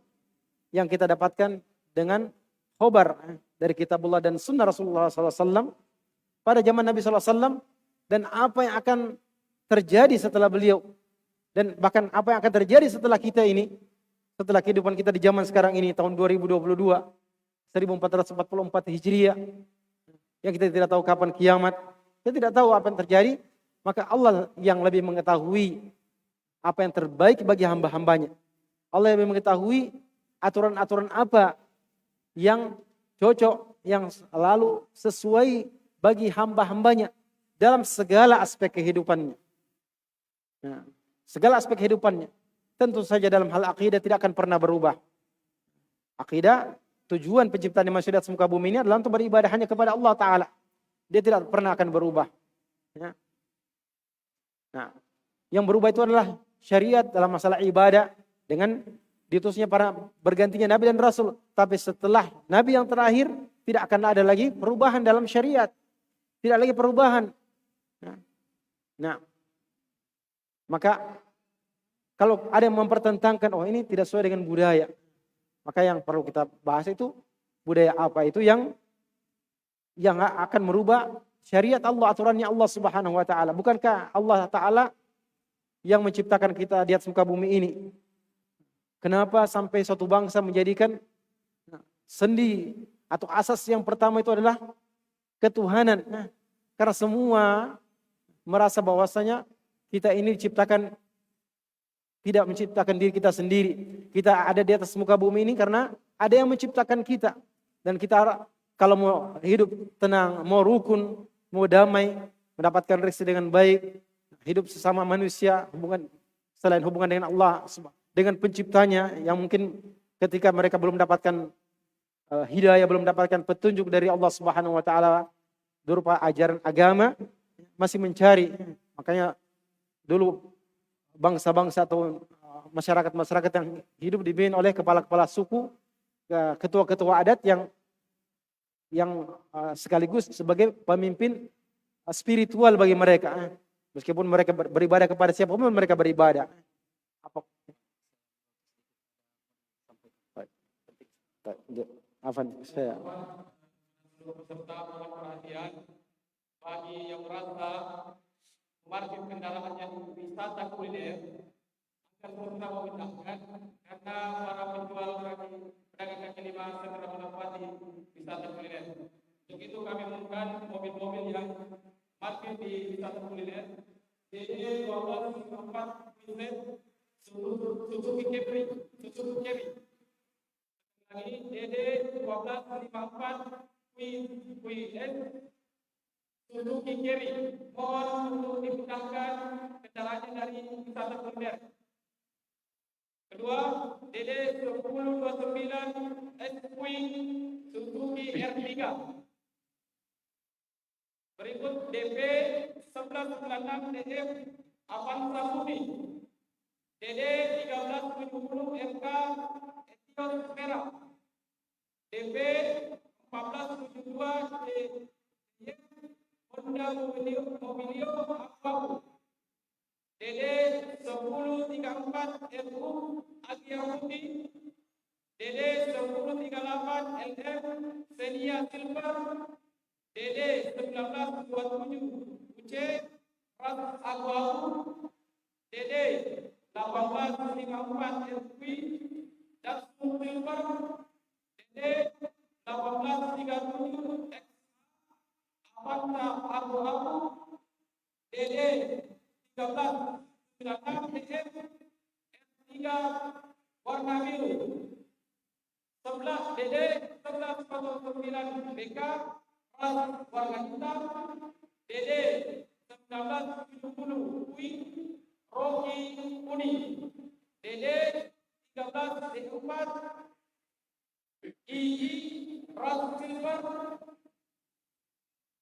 Speaker 4: yang kita dapatkan dengan khobar dari kitabullah dan sunnah Rasulullah SAW, pada zaman Nabi SAW, dan apa yang akan terjadi setelah beliau, dan bahkan apa yang akan terjadi setelah kita ini, setelah kehidupan kita di zaman sekarang ini, tahun 2022, 1444 Hijriah, yang kita tidak tahu kapan kiamat, kita tidak tahu apa yang terjadi, maka Allah yang lebih mengetahui apa yang terbaik bagi hamba-hambanya. Allah yang lebih mengetahui aturan-aturan apa yang cocok, yang selalu sesuai bagi hamba-hambanya dalam segala aspek kehidupannya. Segala aspek kehidupannya. Tentu saja dalam hal akidah tidak akan pernah berubah. Akidah, tujuan penciptaan manusia di atas muka bumi ini adalah untuk beribadah hanya kepada Allah Ta'ala. Dia tidak pernah akan berubah. Nah, yang berubah itu adalah syariat dalam masalah ibadah dengan diutusnya para bergantinya Nabi dan Rasul. Tapi setelah Nabi yang terakhir, tidak akan ada lagi perubahan dalam syariat. Tidak lagi perubahan. Nah, maka kalau ada yang mempertentangkan, oh ini tidak sesuai dengan budaya, maka yang perlu kita bahas itu budaya apa itu yang akan merubah syariat Allah, aturannya Allah Subhanahu wa taala. Bukankah Allah Ta'ala yang menciptakan kita di atas muka bumi ini? Kenapa sampai suatu bangsa menjadikan sendi atau asas yang pertama itu adalah ketuhanan? Karena semua merasa bahwasanya kita ini diciptakan, tidak menciptakan diri kita sendiri. Kita ada di atas muka bumi ini karena ada yang menciptakan kita. Dan kita kalau mau hidup tenang, mau rukun, mau damai, mendapatkan rezeki dengan baik, hidup sesama manusia, selain hubungan dengan Allah, dengan penciptanya, yang mungkin ketika mereka belum mendapatkan hidayah, belum mendapatkan petunjuk dari Allah Subhanahu wa taala berupa ajaran agama, masih mencari. Makanya dulu bangsa-bangsa atau masyarakat-masyarakat yang hidup dipimpin oleh kepala-kepala suku, ketua-ketua adat yang sekaligus sebagai pemimpin spiritual bagi mereka. Meskipun mereka beribadah kepada siapapun mereka beribadah. Saya
Speaker 5: serta perhatian bagi yang merasa parkir kendaraannya wisata kuliner akan segera memindahkan, karena para penjual pedagang kaki lima segera menempati wisata kuliner. Untuk itu kami umumkan mobil-mobil yang parkir di wisata kuliner DD 1254 Queen Suzuki Camry. Lagi DD 1254 Queen Suzuki Carry. Mohon untuk dipindahkan kendaraannya dari wisata kuliner. Kedua, DD 1029 S Queen Suzuki R3. Berikut DP 1196 DF Avanza Putih. DD 1370 MK Etios Merah. DP 1472 DF Honda Mobilio Aquabu. DD 1034 FU Agia Putih. DD 1038 LF Xenia Silver. DD 1927 UC Ras Aquabu. DD 1854 FV Datsun Silver. DD 1837 X Avanza Abu-Abu. DD 1396 DF S3 warna biru. 11 DD 1109 BK Ras warna hitam. DD 1970 UI Rocky kuning. DD 13 D4 II Ras silver.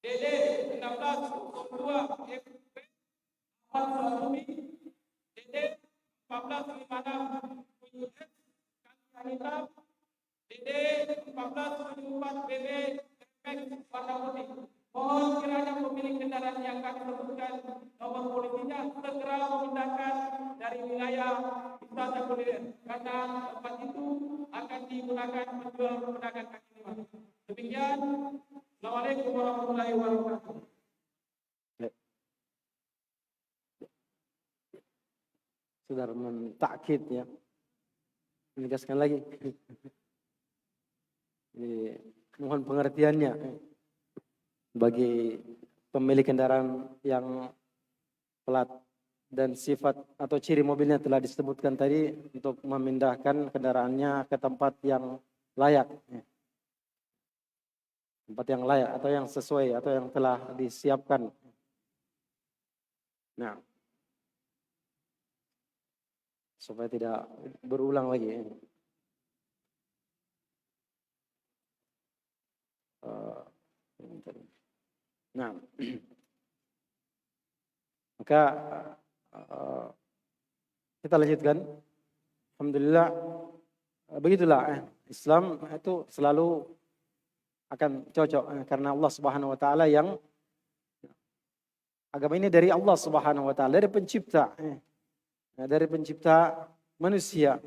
Speaker 5: DD 1602 FP Avanza Putih. DD 1456 US Kancah hitam. DD 1474 BB Perfect warna putih. Mohon kiranya pemilik kendaraan yang kami sebutkan nomor polisinya segera memindahkan dari wilayah wisata kuliner karena tempat itu akan digunakan menjual pedagang kaki lima. Demikian, Assalamualaikum warahmatullahi wabarakatuh.
Speaker 4: Sudah mentakkid ya. Menegaskan lagi. Ini mohon pengertiannya bagi pemilik kendaraan yang plat dan sifat atau ciri mobilnya telah disebutkan tadi untuk memindahkan kendaraannya ke tempat yang layak. Tempat yang layak atau yang sesuai atau yang telah disiapkan. Nah, supaya tidak berulang lagi. Nah, maka kita lanjutkan. Alhamdulillah, begitulah Islam itu selalu akan cocok karena Allah Subhanahu Wa Taala yang agama ini dari Allah Subhanahu Wa Taala, dari pencipta manusia.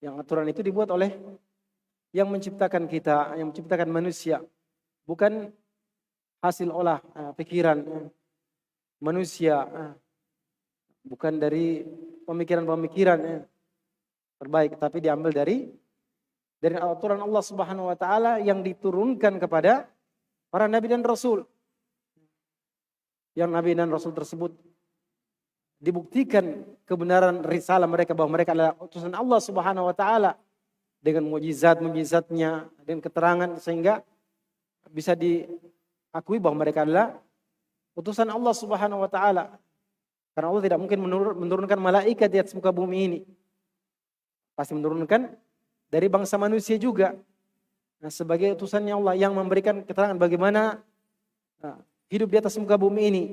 Speaker 4: Yang aturan itu dibuat oleh yang menciptakan kita, yang menciptakan manusia, bukan hasil olah pikiran manusia, bukan dari pemikiran-pemikiran terbaik, tapi diambil dari aturan Allah Subhanahu Wa Taala yang diturunkan kepada para nabi dan rasul. Yang nabi dan rasul tersebut dibuktikan kebenaran risalah mereka bahwa mereka adalah utusan Allah Subhanahu Wa Taala dengan mukjizat-mukjizatnya dan keterangan sehingga bisa diakui bahwa mereka adalah utusan Allah Subhanahu Wa Taala. Karena Allah tidak mungkin menurunkan malaikat di atas muka bumi ini. Pasti menurunkan dari bangsa manusia juga. Nah, sebagai utusannya Allah yang memberikan keterangan bagaimana hidup di atas muka bumi ini.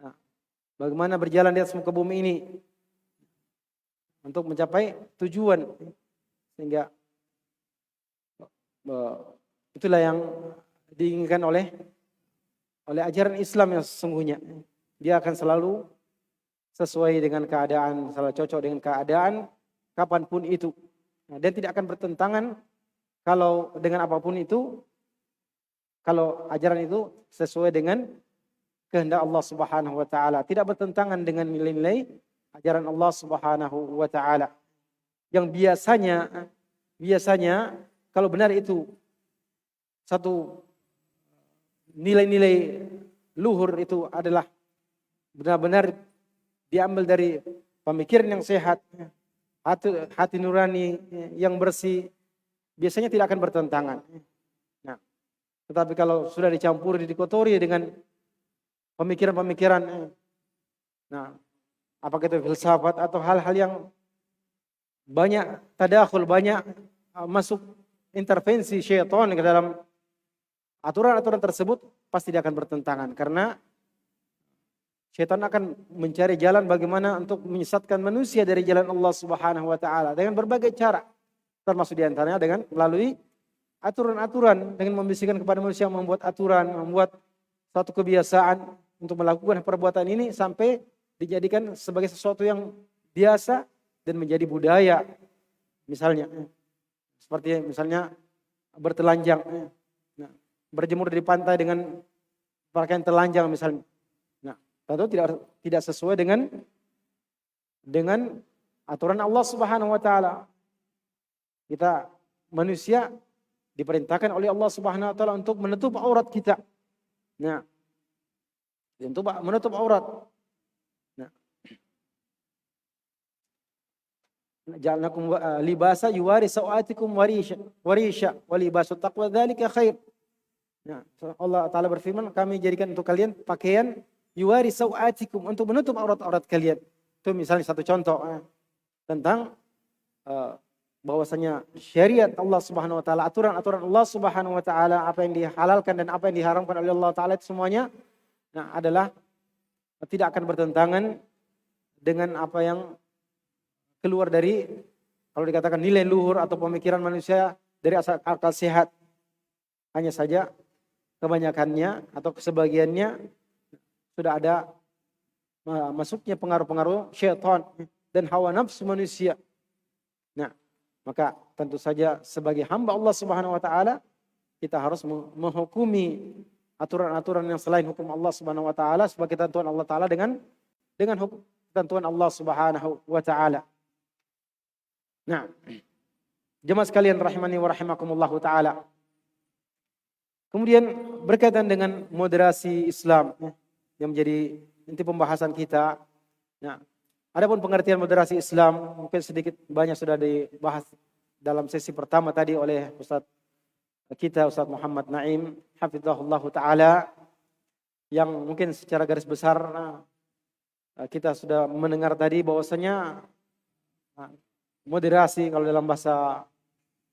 Speaker 4: Nah, bagaimana berjalan di atas muka bumi ini untuk mencapai tujuan. Sehingga itulah yang diinginkan oleh ajaran Islam yang sesungguhnya. Dia akan selalu sesuai dengan keadaan, selalu cocok dengan keadaan kapanpun itu. Dan tidak akan bertentangan kalau dengan apapun itu, kalau ajaran itu sesuai dengan kehendak Allah Subhanahu Wa Taala. Tidak bertentangan dengan nilai-nilai ajaran Allah Subhanahu Wa Taala. Yang biasanya kalau benar itu satu nilai-nilai luhur itu adalah benar-benar diambil dari pemikiran yang sehat, hati nurani yang bersih, biasanya tidak akan bertentangan. Nah, tetapi kalau sudah dicampuri, dikotori dengan pemikiran-pemikiran, nah, apakah itu filsafat atau hal-hal yang banyak tadakhul, banyak masuk intervensi syaitan ke dalam aturan-aturan tersebut, pasti dia akan bertentangan. Karena syaitan akan mencari jalan bagaimana untuk menyesatkan manusia dari jalan Allah Subhanahu wa taala dengan berbagai cara. Termasuk diantaranya dengan melalui aturan-aturan, dengan membisikkan kepada manusia membuat aturan, membuat suatu kebiasaan untuk melakukan perbuatan ini sampai dijadikan sebagai sesuatu yang biasa dan menjadi budaya. Misalnya, seperti misalnya bertelanjang, nah, berjemur di pantai dengan pakaian telanjang misalnya. Nah, tentu tidak sesuai dengan aturan Allah Subhanahu wa taala. Kita manusia diperintahkan oleh Allah Subhanahu wa taala untuk menutup aurat kita. Nah, untuk menutup aurat. Nah, ja'alnakum libasa yuwari sawatikum warisha wa libasu taqwa dzalika khair. Nah, Allah taala berfirman, kami jadikan untuk kalian pakaian yuwari sawatikum, untuk menutup aurat-aurat kalian. Itu misalnya satu contoh tentang bahwasanya syariat Allah Subhanahu wa taala, aturan-aturan Allah Subhanahu wa taala, apa yang dihalalkan dan apa yang diharamkan oleh Allah taala itu semuanya adalah tidak akan bertentangan dengan apa yang keluar dari, kalau dikatakan nilai luhur atau pemikiran manusia dari akal sehat. Hanya saja kebanyakannya atau sebagiannya sudah ada masuknya pengaruh-pengaruh syaitan dan hawa nafsu manusia. Nah, maka tentu saja sebagai hamba Allah Subhanahu wa taala, kita harus menghukumi aturan-aturan yang selain hukum Allah Subhanahu wa taala sebagai ketentuan Allah taala dengan hukum ketentuan Allah Subhanahu wa taala. Nah, jemaah sekalian rahimani wa rahimakumullah taala. Kemudian berkaitan dengan moderasi Islam yang menjadi inti pembahasan kita. Nah, adapun pengertian moderasi Islam mungkin sedikit banyak sudah dibahas dalam sesi pertama tadi oleh Ustadz Muhammad Naim hafizahullah taala, yang mungkin secara garis besar kita sudah mendengar tadi bahwasanya moderasi kalau dalam bahasa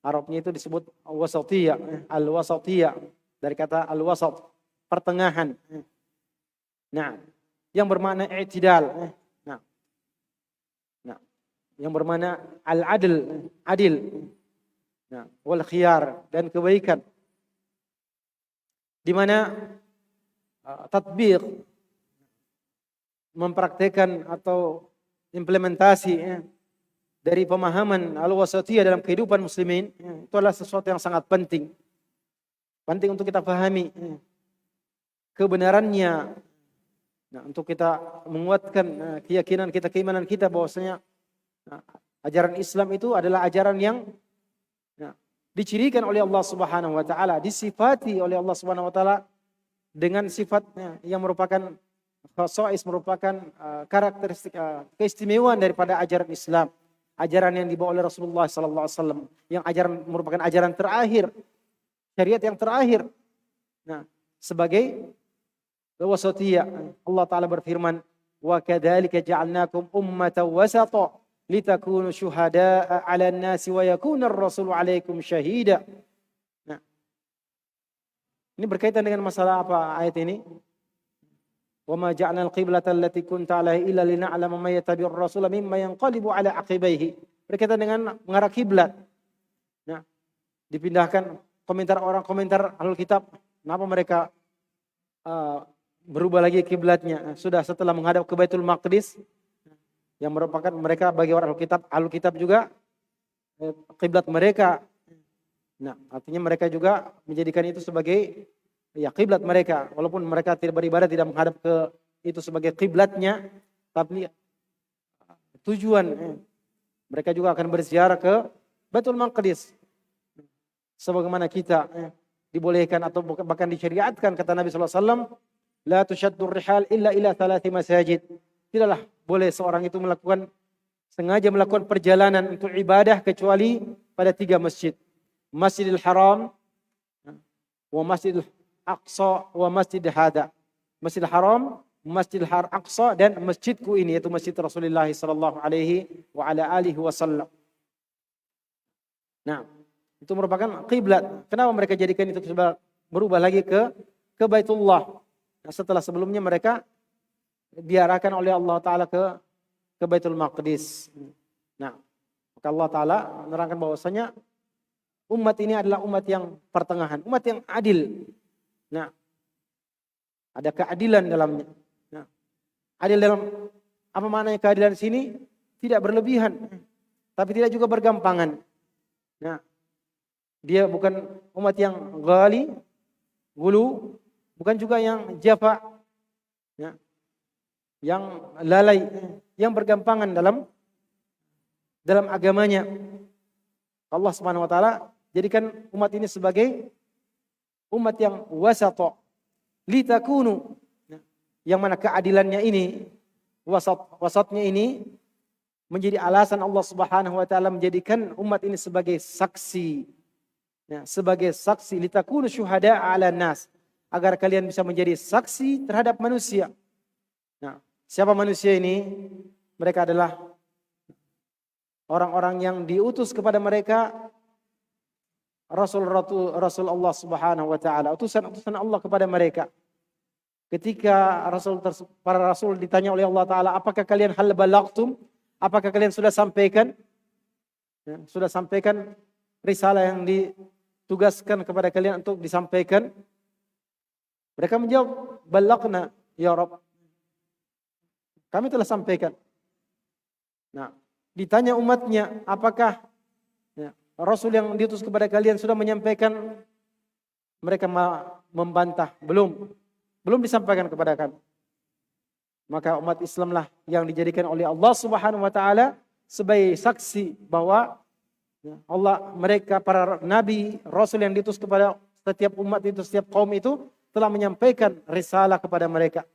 Speaker 4: Arabnya itu disebut wasatiyah, al-wasatiyah, dari kata al-wasat, pertengahan. Nah, yang bermakna i'tidal. Yang bermakna al-adl, adil. Nah, wal khiyar, dan kebaikan. Di mana tatbiq, mempraktekkan atau implementasi dari pemahaman al-wasatiyah dalam kehidupan muslimin, itu adalah sesuatu yang sangat penting. Penting untuk kita pahami kebenarannya. Nah, untuk kita menguatkan keyakinan kita, keimanan kita bahwasanya ajaran Islam itu adalah ajaran yang dicirikan oleh Allah Subhanahu wa taala, disifati oleh Allah Subhanahu wa taala dengan sifatnya yang merupakan khasais, merupakan karakteristik keistimewaan daripada ajaran Islam. Ajaran yang dibawa oleh Rasulullah sallallahu alaihi wasallam, yang merupakan ajaran terakhir, syariat yang terakhir. Nah, sebagai wasatiyah, Allah taala berfirman, "Wa kadzalika ja'alnakum ummatan wasata litakunu syuhada'a 'alan nasi wa yakuna ar-rasulu 'alaikum syahida." Nah, ini berkaitan dengan masalah apa ayat ini? Wa ma ja'alna al-qiblata allati kunta 'alaiha illa lina'lama may yattabi'ur rasula mimma yanqalibu 'ala 'aqibaihi. Berkaitan dengan mengarah kiblat. Nah, dipindahkan komentar Ahlul Kitab, kenapa mereka berubah lagi kiblatnya? Sudah setelah menghadap ke Baitul Maqdis, yang merupakan mereka bagi orang Ahlul Kitab juga kiblat mereka. Nah, artinya mereka juga menjadikan itu sebagai kiblat mereka, walaupun mereka tidak beribadah, tidak menghadap ke itu sebagai kiblatnya, tapi tujuan mereka juga akan berziarah ke Baitul Maqdis. Sebagaimana kita dibolehkan atau bahkan disyariatkan, kata Nabi sallallahu alaihi wasallam, La tushaddur rihal illa ila 3 masajid. Tidaklah boleh seorang itu sengaja melakukan perjalanan untuk ibadah kecuali pada 3 masjid. Masjidil Haram, wa Masjidil Aqsa, wa Masjidil Hada. Masjidil Haram, Masjidil Aqsa dan masjidku ini yaitu Masjid Rasulullah sallallahu alaihi wa ala alihi wasallam. Nah, itu merupakan kiblat. Kenapa mereka jadikan itu berubah lagi ke Baitullah? Nah, setelah sebelumnya mereka diarahkan oleh Allah Ta'ala ke Baitul Maqdis. Nah, maka Allah Ta'ala menerangkan bahwasanya umat ini adalah umat yang pertengahan, umat yang adil. Nah, ada keadilan dalamnya. Nah, adil dalam apa maknanya keadilan di sini? Tidak berlebihan, tapi tidak juga bergampangan. Nah, dia bukan umat yang ghali, gulu, bukan juga yang jafa, ya, yang lalai, yang bergampangan dalam agamanya. Allah Subhanahu wa taala jadikan umat ini sebagai umat yang wasata, litakunu, yang mana keadilannya ini, wasatnya ini menjadi alasan Allah Subhanahu wa taala menjadikan umat ini sebagai saksi. Ya, sebagai saksi, litakunu syuhada 'alan nas, agar kalian bisa menjadi saksi terhadap manusia. Nah, siapa manusia ini? Mereka adalah orang-orang yang diutus kepada mereka Rasul Allah Subhanahu wa taala, utusan Allah kepada mereka. Ketika para rasul ditanya oleh Allah Ta'ala, apakah kalian hal balagtum? Apakah kalian sudah sampaikan? Ya, sudah sampaikan risalah yang ditugaskan kepada kalian untuk disampaikan? Mereka menjawab, balagna ya Rabb. Kami telah sampaikan. Nah, ditanya umatnya, apakah Rasul yang diutus kepada kalian sudah menyampaikan? Mereka membantah, belum disampaikan kepada kami. Maka umat Islamlah yang dijadikan oleh Allah Subhanahu wa taala sebagai saksi bahwa mereka para nabi, rasul yang diutus kepada setiap umat itu, setiap kaum itu telah menyampaikan risalah kepada mereka.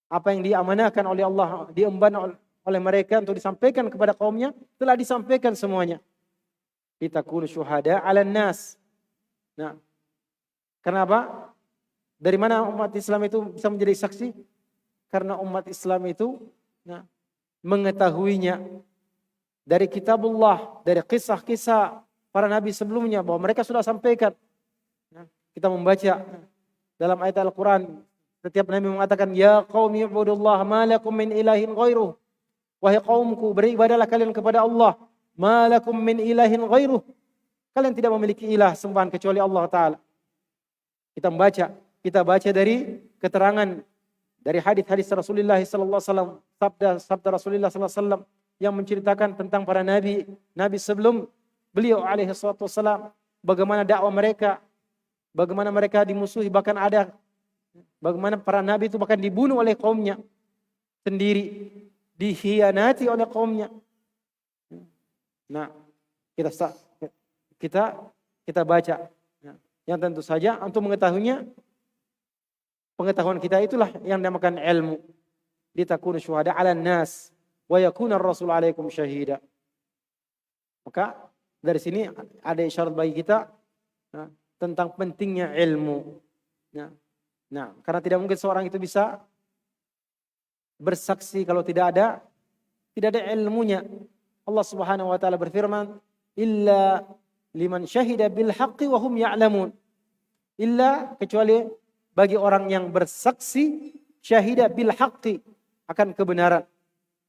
Speaker 4: Apa yang diamanahkan oleh Allah, diemban oleh mereka untuk disampaikan kepada kaumnya, telah disampaikan semuanya. Litakunu syuhada 'alan nas. Nah, kenapa? Dari mana umat Islam itu bisa menjadi saksi? Karena umat Islam itu mengetahuinya dari kitabullah, dari kisah-kisah para nabi sebelumnya bahwa mereka sudah sampaikan. Kita membaca dalam ayat Al-Quran, setiap nabi mengatakan, ya qaumi ibudullah ma lakum min ilahin ghairuh. Wahai kaumku, beribadahlah kalian kepada Allah. Ma lakum min ilahin ghairuh. Kalian tidak memiliki ilah sembahan kecuali Allah Ta'ala. Kita baca dari keterangan dari hadis-hadis Rasulullah sallallahu alaihi wasallam, sabda Rasulullah sallallahu alaihi wasallam yang menceritakan tentang para nabi sebelum beliau alaihi wasallam, bagaimana dakwah mereka, bagaimana mereka dimusuhi, bahkan bagaimana para nabi itu bahkan dibunuh oleh kaumnya sendiri, dikhianati oleh kaumnya. Nah, kita baca. Yang tentu saja untuk mengetahuinya, pengetahuan kita itulah yang dinamakan ilmu. Litakunu syuhada 'alan nas wa yakuna ar-rasul 'alaikum syahida. Maka dari sini ada isyarat bagi kita tentang pentingnya ilmu. Nah, karena tidak mungkin seorang itu bisa bersaksi kalau tidak ada ilmunya. Allah Subhanahu wa taala berfirman, illa liman syahida bil haqqi wa hum ya'lamun. Illa, kecuali bagi orang yang bersaksi syahida bil haqqi, akan kebenaran.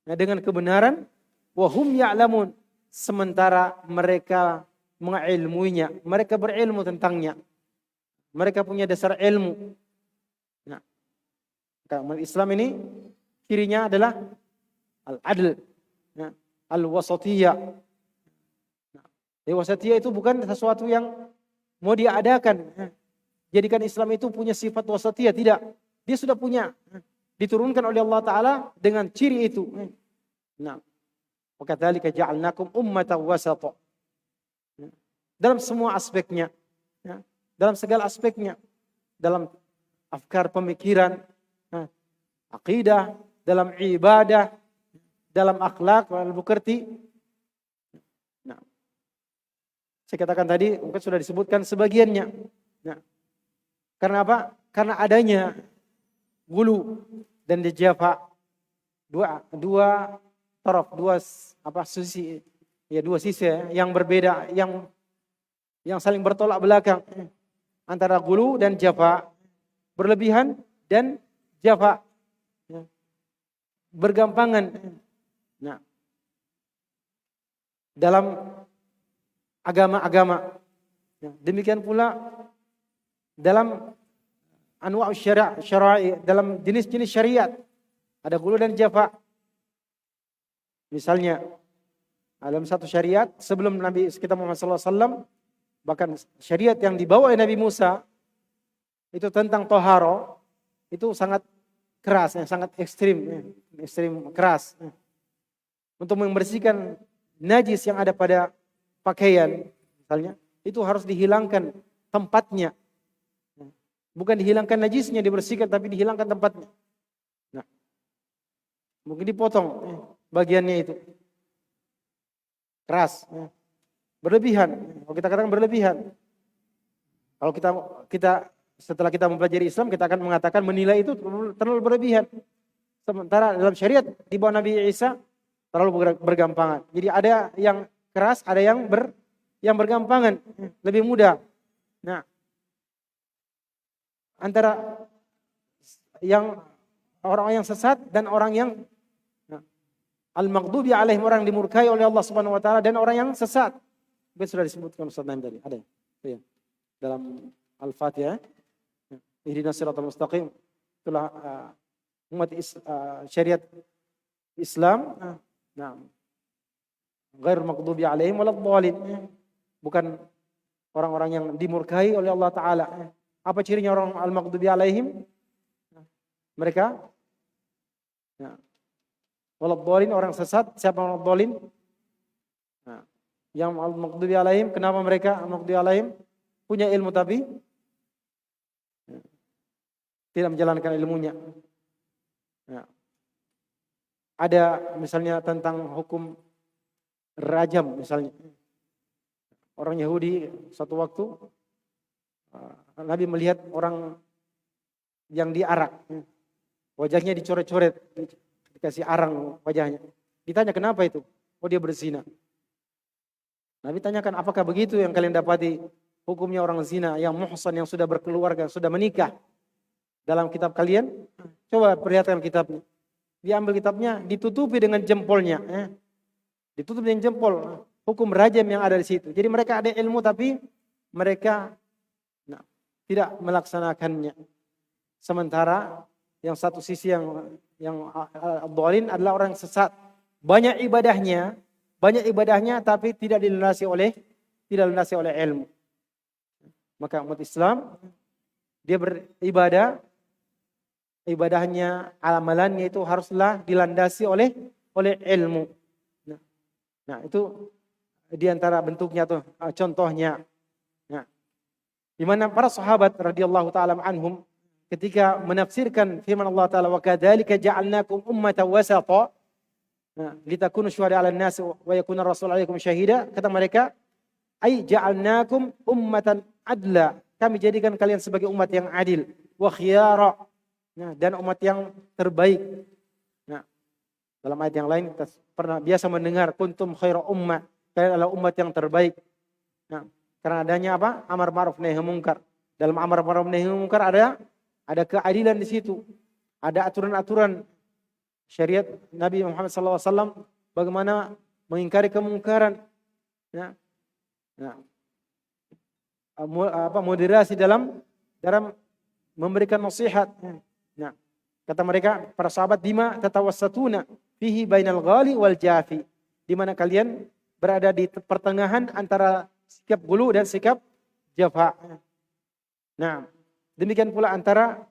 Speaker 4: Nah, dengan kebenaran, wa hum ya'lamun, sementara mereka mengilmuinya, mereka berilmu tentangnya. Mereka punya dasar ilmu. Nah, Islam ini cirinya adalah al-adl, al-wasatiyah. Wasatiyah itu bukan sesuatu yang mau dia adakan. Jadikan Islam itu punya sifat wasatiyah, tidak. Dia sudah punya, diturunkan oleh Allah Ta'ala dengan ciri itu. Nah, wa kadzalika ja'alnakum ummatan wasata. Dalam semua aspeknya, dalam segala aspeknya, dalam afkar pemikiran, akidah, dalam ibadah, dalam akhlak, dalam bukti. Nah, saya katakan tadi mungkin sudah disebutkan sebagiannya. Nah, karena apa? Karena adanya gulu dan jafa, dua taraf, sisi, ya dua sisi yang berbeda, yang saling bertolak belakang antara gulu dan jafa, berlebihan dan jafa, ya, bergampangan. Nah, dalam agama-agama, ya, demikian pula dalam anwa' syara'i, dalam jenis-jenis syariat ada gulu dan jafa. Misalnya dalam satu syariat sebelum Nabi kita Muhammad SAW, bahkan syariat yang dibawa oleh Nabi Musa itu tentang toharo, itu sangat keras, sangat ekstrim keras, untuk membersihkan najis yang ada pada pakaian misalnya, itu harus dihilangkan tempatnya. Bukan dihilangkan najisnya, dibersihkan, tapi dihilangkan tempatnya. Nah, mungkin dipotong bagiannya itu. Keras, berlebihan. Kalau kita katakan berlebihan. Kalau kita setelah kita mempelajari Islam, kita akan mengatakan menilai itu terlalu berlebihan. Sementara dalam syariat di bawah Nabi Isa terlalu bergampangan. Jadi ada yang keras, ada yang bergampangan, lebih mudah. Nah, antara yang orang yang sesat dan orang yang al-maghdubi alaihim, orang yang dimurkai oleh Allah Subhanahu wa taala, dan orang yang sesat. Itu sudah disebutkan Ustaz Naim tadi, ada ya. Dalam Al-Fatihah, ihdinas siratal mustaqim, itulah umat syariat Islam. Nah, ghairul maghdubi alaihim waladhdallin, bukan orang-orang yang dimurkai oleh Allah taala. Apa cirinya orang al-maghdubi alaihim? Mereka waladhdallin, orang sesat. Siapa waladhdallin? Yang al-maghdubi alaihim, kenapa mereka al-maghdubi alaihim? Punya ilmu tapi tidak menjalankan ilmunya. Ada misalnya tentang hukum rajam misalnya. Orang Yahudi suatu waktu Nabi melihat orang yang diarak, wajahnya dicoret-coret, dikasih arang wajahnya. Ditanya kenapa itu? Oh, dia berzina. Nabi tanyakan, apakah begitu yang kalian dapati hukumnya orang zina yang muhsan, yang sudah berkeluarga, sudah menikah dalam kitab kalian? Coba perlihatkan kitabnya. Dia ambil kitabnya, ditutupi dengan jempolnya. Ditutup dengan jempol. Hukum rajam yang ada di situ. Jadi mereka ada ilmu tapi mereka tidak melaksanakannya. Sementara yang satu sisi yang dhalin adalah orang sesat. Banyak ibadahnya tapi tidak dilunasi oleh ilmu. Maka umat Islam dia beribadah, ibadahnya, amalannya itu haruslah dilandasi oleh ilmu. Nah, itu di antara bentuknya tuh, contohnya. Nah, di mana para sahabat radhiyallahu taala anhum ketika menafsirkan firman Allah taala, wa kadzalika ja'alnakum ummatan wasata litakunu syuhada 'alan nas wa yakuna rasul 'alaikum syahida, kata mereka, ai ja'alnakum ummatan adla, kami jadikan kalian sebagai umat yang adil, wa khiyara, dan umat yang terbaik. Nah, dalam ayat yang lain kita pernah biasa mendengar kuntum khairu ummah, kalian adalah umat yang terbaik. Nah, karena adanya apa? Amar ma'ruf nahi munkar. Dalam amar ma'ruf nahi munkar ada keadilan di situ. Ada aturan-aturan syariat Nabi Muhammad SAW bagaimana mengingkari kemungkaran. Ya. Nah, moderasi dalam memberikan nasihat. Nah, kata mereka para sahabat, bima tatawassatuna fihi bainal ghali wal jafi, di mana kalian berada di pertengahan antara sikap gulu dan sikap jafa. Nah, demikian pula antara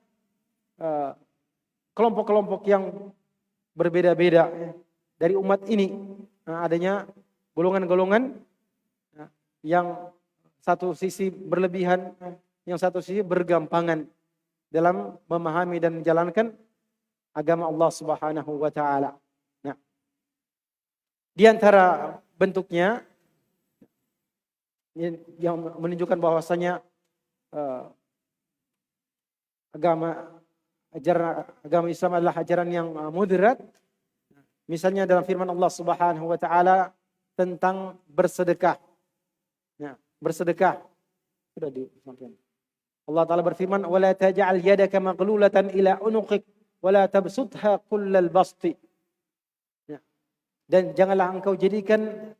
Speaker 4: kelompok-kelompok yang berbeda-beda dari umat ini. Nah, adanya golongan-golongan yang satu sisi berlebihan, yang satu sisi bergampangan dalam memahami dan menjalankan agama Allah Subhanahu wa taala. Nah, di antara bentuknya yang menunjukkan bahwasanya ajaran agama Islam adalah ajaran yang moderat. Misalnya dalam firman Allah Subhanahu wa taala tentang bersedekah. Ya, bersedekah sudah disampaikan. Allah taala berfirman, "Wa la taj'al yadaka maghlulatan ila unuqik wa la tabsutha kullal basti." Ya. Dan janganlah engkau jadikan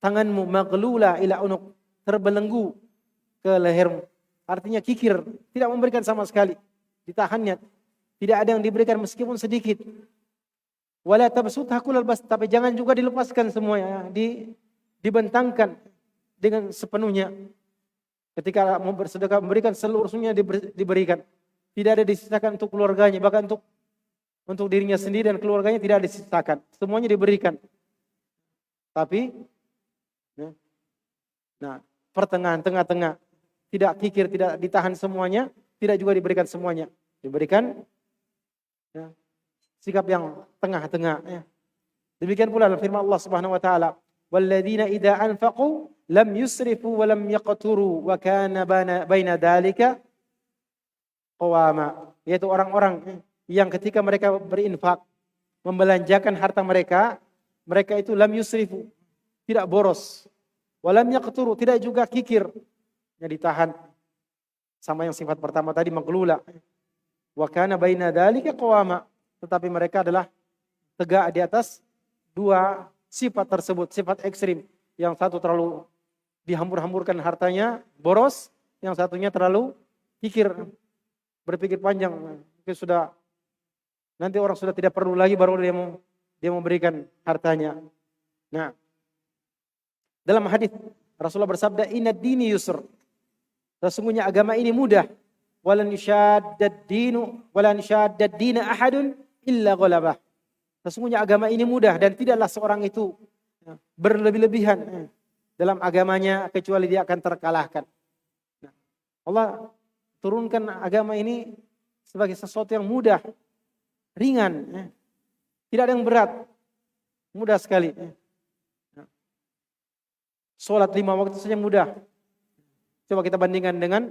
Speaker 4: tanganmu maghlula ila unuq, terbelenggu ke lehermu. Artinya kikir, tidak memberikan sama sekali. Ditahannya, tidak ada yang diberikan meskipun sedikit. Wala tabsutha kullal basti, tapi jangan juga dilepaskan semuanya, dibentangkan dengan sepenuhnya. Ketika mau bersedekah, memberikan seluruhnya diberikan. Tidak ada disisakan untuk keluarganya, bahkan untuk dirinya sendiri dan keluarganya tidak disisakan. Semuanya diberikan. Tapi, nah, pertengahan, tengah-tengah, tidak kikir, tidak ditahan semuanya, tidak juga diberikan semuanya. Diberikan ya, sikap yang tengah-tengah. Ya. Demikian pula dalam firman Allah Subhanahu wa taala, "Walladzina idza anfaqu lam yusrifu wa lam yaqturu wa kana baina dzalika qawama." Yaitu orang-orang yang ketika mereka berinfak, membelanjakan harta mereka, mereka itu lam yusrifu, tidak boros. Wa lam yaqturu, tidak juga kikir, yang ditahan. Sama yang sifat pertama tadi, maghlula. Wa kana baina dzalika qawama. Tetapi mereka adalah tegak di atas dua sifat tersebut, sifat ekstrim. Yang satu terlalu dihambur-hamburkan hartanya, boros. Yang satunya terlalu kikir, berpikir panjang. Mungkin sudah, nanti orang sudah tidak perlu lagi, baru dia memberikan hartanya. Nah, dalam hadis Rasulullah bersabda, "Inad dini yusr." Sesungguhnya agama ini mudah. Walan yushaddad dina ahadun illa ghalabah. Sesungguhnya agama ini mudah dan tidaklah seorang itu berlebih-lebihan dalam agamanya kecuali dia akan terkalahkan. Nah, Allah turunkan agama ini sebagai sesuatu yang mudah, ringan, tidak ada yang berat, mudah sekali. Sholat 5 waktu saja mudah. Coba kita bandingkan dengan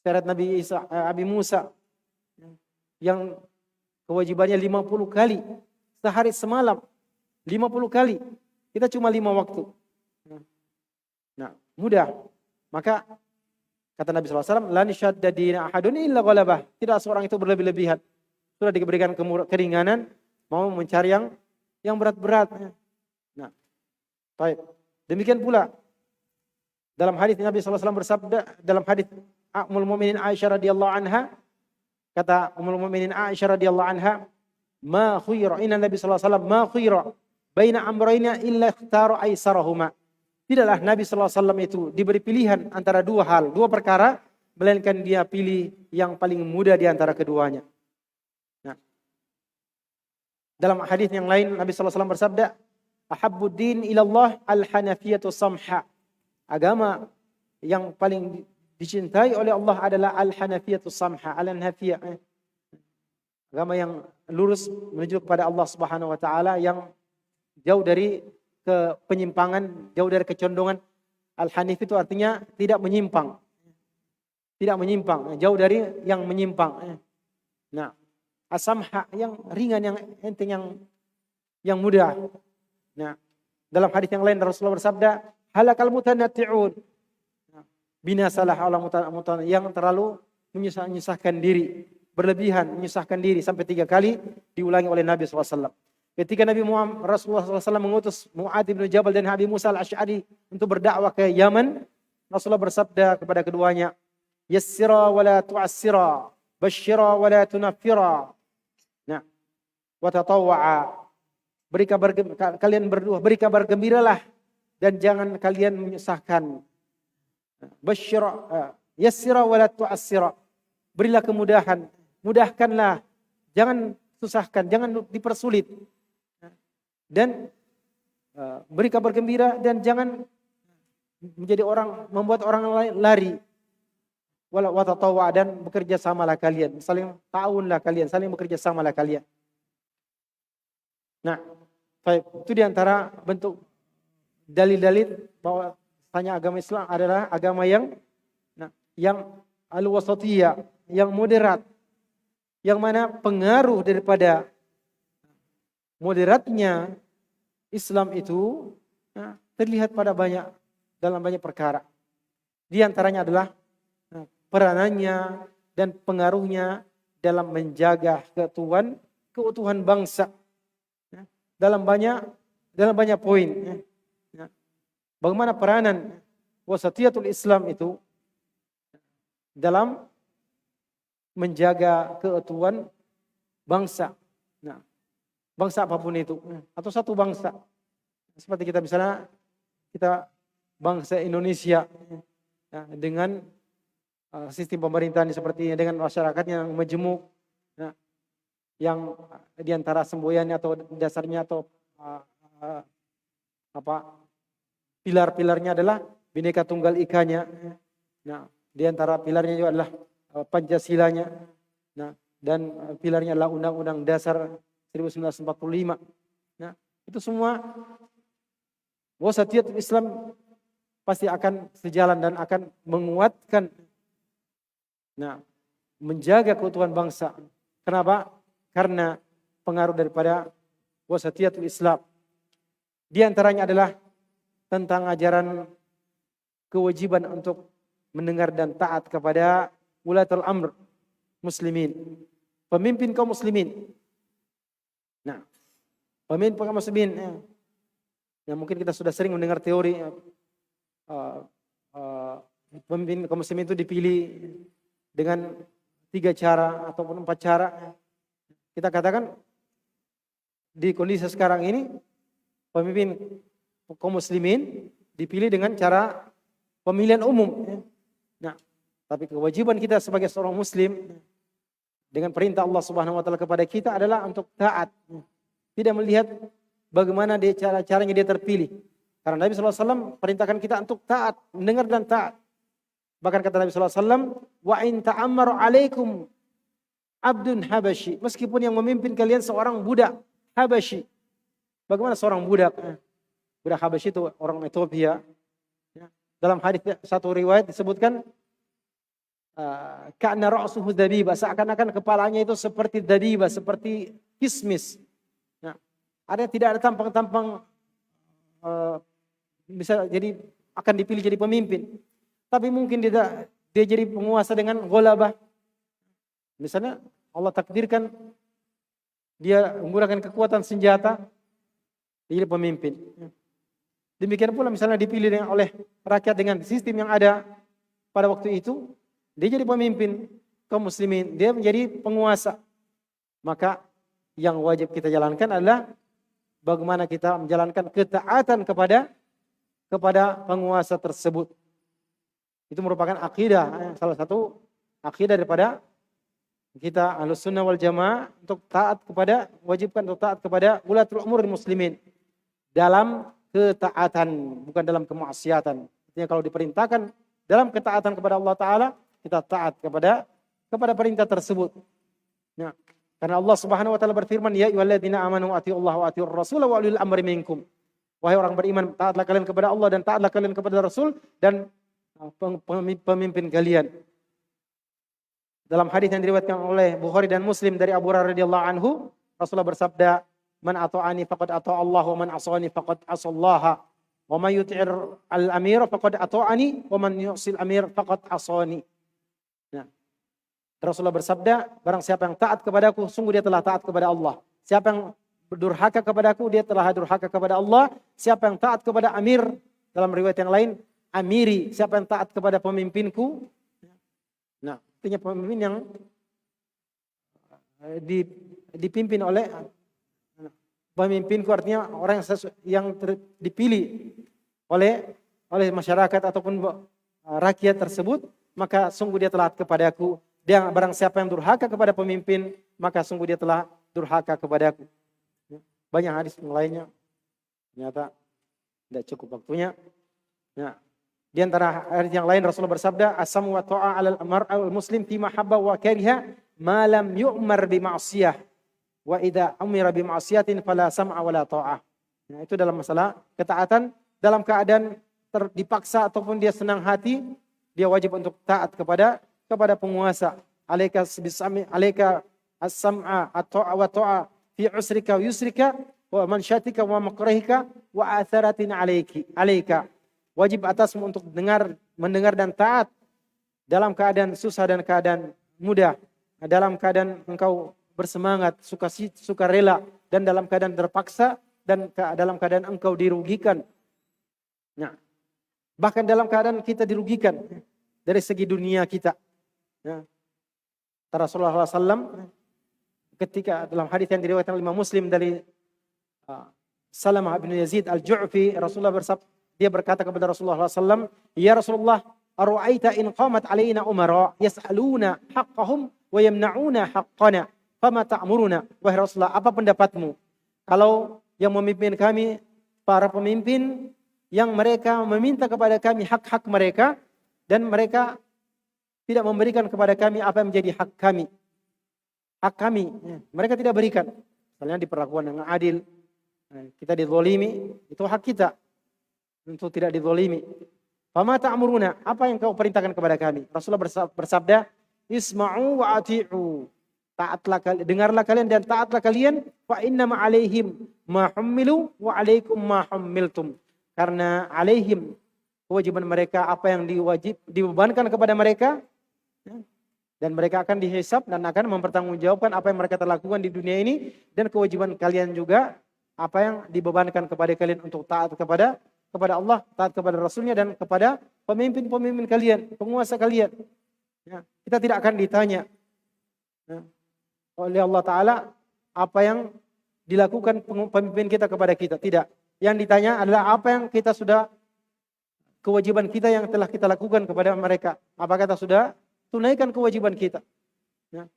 Speaker 4: syariat Nabi Musa yang kewajibannya 50 kali sehari semalam, 50 kali. Kita cuma 5 waktu. Nah, mudah. Maka kata Nabi SAW, "La nishadda dina ahadun illa ghalabah." Tidak seorang itu berlebih-lebihan. Sudah diberikan keringanan, mau mencari yang berat-berat. Nah, baik. Demikian pula dalam hadis Nabi SAW bersabda, dalam hadis Ummul Mukminin Aisyah radhiyallahu anha, kata Ummul Mukminin Aisyah radhiyallahu anha, "Ma khuyira," inna Nabi sallallahu alaihi wasallam, "Ma khuyira baina amrayna illa ikhtara aisarahuma." Tidaklah Nabi sallallahu alaihi wasallam itu diberi pilihan antara dua perkara, melainkan dia pilih yang paling mudah di antara keduanya. Nah, dalam hadis yang lain Nabi sallallahu alaihi wasallam bersabda, "Ahabbud din ila Allah al-hanafiyatu samha." Agama yang paling dicintai oleh Allah adalah al-hanafiyatu samha, al-hanafiyah. Agama yang lurus menuju kepada Allah Subhanahu wa taala, yang jauh dari penyimpangan, jauh dari kecondongan. Al-hanif itu artinya tidak menyimpang. Tidak menyimpang, jauh dari yang menyimpang. Nah, as-samha yang ringan, yang enteng, yang mudah. Nah, dalam hadis yang lain Rasulullah bersabda, "Halakal mutanatti'un." Binasalah orang yang terlalu menyusahkan diri, berlebihan menyusahkan diri, sampai 3 kali diulangi oleh Nabi SAW. Ketika Rasulullah SAW mengutus Mu'adz bin Jabal dan Abi Musa al-Asy'ari untuk berdakwah ke Yaman, Rasulullah bersabda kepada keduanya, "Yassira wa la tu'assira, basyira wa la tunaffira." Nah, wa tatawwa'a. Kalian berdua beri kabar gembiralah dan jangan kalian menyusahkan. Basyira, yassira wa la tu'assira. Berilah kemudahan, mudahkanlah, jangan susahkan, jangan dipersulit. Dan beri kabar gembira dan jangan menjadi membuat orang lain lari. wa tatawwa, dan bekerja samalah kalian, saling ta'awunlah kalian, saling bekerja samalah kalian. Nah, itu diantara bentuk dalil-dalil bahwa hanya agama Islam adalah agama yang al-wasatiyah, yang moderat, yang mana pengaruh daripada moderatnya Islam itu terlihat pada dalam banyak perkara. Di antaranya adalah peranannya dan pengaruhnya dalam menjaga keutuhan bangsa dalam banyak poin. Bagaimana peranan wasatiyatul Islam itu dalam menjaga keutuhan bangsa. Nah, bangsa apapun itu, atau satu bangsa. Seperti kita misalnya, kita bangsa Indonesia dengan sistem pemerintahan seperti dengan masyarakatnya yang majemuk, yang diantara semboyannya atau dasarnya atau pilar-pilarnya adalah Bhinneka Tunggal Ikanya. Nah, diantara pilarnya juga adalah Pancasilanya. Nah, dan pilarnya adalah Undang-Undang Dasar 1945. Nah, itu semua wasatiyatul Islam pasti akan sejalan dan akan menguatkan, menjaga keutuhan bangsa. Kenapa? Karena pengaruh daripada wasatiyatul Islam. Di antaranya adalah tentang ajaran kewajiban untuk mendengar dan taat kepada ulatul amr muslimin, pemimpin kaum muslimin. Nah, pemimpin kaum muslimin, ya mungkin kita sudah sering mendengar teori pemimpin kaum muslimin itu dipilih dengan 3 cara ataupun 4 cara. Kita katakan di kondisi sekarang ini pemimpin kaum muslimin dipilih dengan cara pemilihan umum. Nah, tapi kewajiban kita sebagai seorang muslim dengan perintah Allah Subhanahu wa taala kepada kita adalah untuk taat. Tidak melihat bagaimana caranya dia terpilih. Karena Nabi sallallahu alaihi wasallam perintahkan kita untuk taat, mendengar dan taat. Bahkan kata Nabi sallallahu alaihi wasallam, "Wa in ta'ammaru 'alaikum abdun habasyi." Meskipun yang memimpin kalian seorang budak Habasyi. Bagaimana seorang budak? Budak Habasyi itu orang Ethiopia. Dalam hadis satu riwayat disebutkan ka'na ra'suhu dabiba, seakan-akan kepalanya itu seperti dabiba, seperti kismis. Nah, tidak ada tampang-tampang bisa jadi akan dipilih jadi pemimpin. Tapi mungkin dia jadi penguasa dengan ghalabah. Misalnya Allah takdirkan dia menggunakan kekuatan senjata, dia jadi pemimpin. Demikian pula misalnya dipilih oleh rakyat dengan sistem yang ada pada waktu itu, dia jadi pemimpin kaum muslimin, dia menjadi penguasa. Maka yang wajib kita jalankan adalah bagaimana kita menjalankan ketaatan kepada penguasa tersebut. Itu merupakan akidah, salah satu akidah daripada kita Ahlus Sunnah wal Jamaah, untuk wajibkan untuk taat kepada ulatul umur muslimin dalam ketaatan, bukan dalam kemaksiatan. Artinya kalau diperintahkan dalam ketaatan kepada Allah Ta'ala, kita taat kepada perintah tersebut. Nah, karena Allah Subhanahu Wa Ta'ala berfirman, Ya ayyuhalladzina amanu atiiullaha wa atiiur rasul wa ulil amri minkum. Wahai orang beriman, taatlah kalian kepada Allah dan taatlah kalian kepada Rasul dan pemimpin kalian. Dalam hadis yang diriwayatkan oleh Bukhari dan Muslim dari Abu Hurairah radhiyallahu anhu, Rasulullah bersabda, "Man ata'ani faqad ata'a Allah wa man 'asani faqad 'asallaha. Wa man yuti'ir al-amir faqad ata'ani wa man yu'sil amir faqad 'asani." Nah, Rasulullah bersabda, barang siapa yang taat kepadaku, sungguh dia telah taat kepada Allah. Siapa yang berdurhaka kepadaku, dia telah durhaka kepada Allah. Siapa yang taat kepada amir, dalam riwayat yang lain, amiri, siapa yang taat kepada pemimpinku. Nah, artinya pemimpin yang dipimpin oleh pemimpinku, artinya orang yang dipilih oleh masyarakat ataupun rakyat tersebut, maka sungguh dia telah taat kepadaku. Dan barang siapa yang durhaka kepada pemimpin, maka sungguh dia telah durhaka kepadaku. Banyak hadis yang lainnya, ternyata tidak cukup waktunya. Nah, Di antara hadis yang lain Rasulullah bersabda, "As-sam'u wa ta'a 'alal mar'al muslim fi mahabba wa kariha ma lam yu'mar bi ma'siyah wa idza umira bi ma'siyatin fala sam'a wala ta'ah." Nah, itu dalam masalah ketaatan dalam keadaan dipaksa ataupun dia senang hati, dia wajib untuk taat kepada penguasa. Alaika bisami alaika as-sam'a at-ta'a wa ta'a fi usrika wa yusrika wa mansyatika wa makrahika wa atharatin alaika. Wajib atasmu untuk mendengar dan taat dalam keadaan susah dan keadaan mudah, dalam keadaan engkau bersemangat, suka rela, dan dalam keadaan terpaksa, dan dalam keadaan engkau dirugikan. Nah, bahkan dalam keadaan kita dirugikan dari segi dunia kita. Nah, Rasulullah SAW ketika dalam hadis yang diriwayatkan oleh Imam Muslim dari Salamah bin Yazid al-Ju'fi, Rasulullah dia berkata kepada Rasulullah SAW, "Ya Rasulullah, ara'aita in qamat alaina umara yas'aluna haqqahum wa yamna'una haqqana, fama ta'muruna?" Wahai Rasulullah, apa pendapatmu kalau yang memimpin kami para pemimpin yang mereka meminta kepada kami hak-hak mereka dan mereka tidak memberikan kepada kami apa yang menjadi hak kami. Hak kami mereka tidak berikan. Misalnya diperlakukan dengan adil, kita dizalimi, itu hak kita untuk tidak dizalimi. Fama ta'muruna, apa yang kau perintahkan kepada kami? Rasulullah bersabda, "Isma'u wa ati'u." Dengarlah kalian dan taatlah kalian. Fa inna ma alaihim ma hummilu wa alaikum ma hummiltum. Karena alaihim, kewajiban mereka apa yang dibebankan kepada mereka, dan mereka akan dihisab dan akan mempertanggungjawabkan apa yang mereka telah lakukan di dunia ini, dan kewajiban kalian juga apa yang dibebankan kepada kalian untuk taat kepada Allah, taat kepada Rasulnya, dan kepada pemimpin-pemimpin kalian, penguasa kalian. Ya, kita tidak akan ditanya oleh Allah Ta'ala apa yang dilakukan pemimpin kita kepada kita. Tidak. Yang ditanya adalah apa yang kita sudah, kewajiban kita yang telah kita lakukan kepada mereka. Apakah kita sudah tunaikan kewajiban kita? Ya.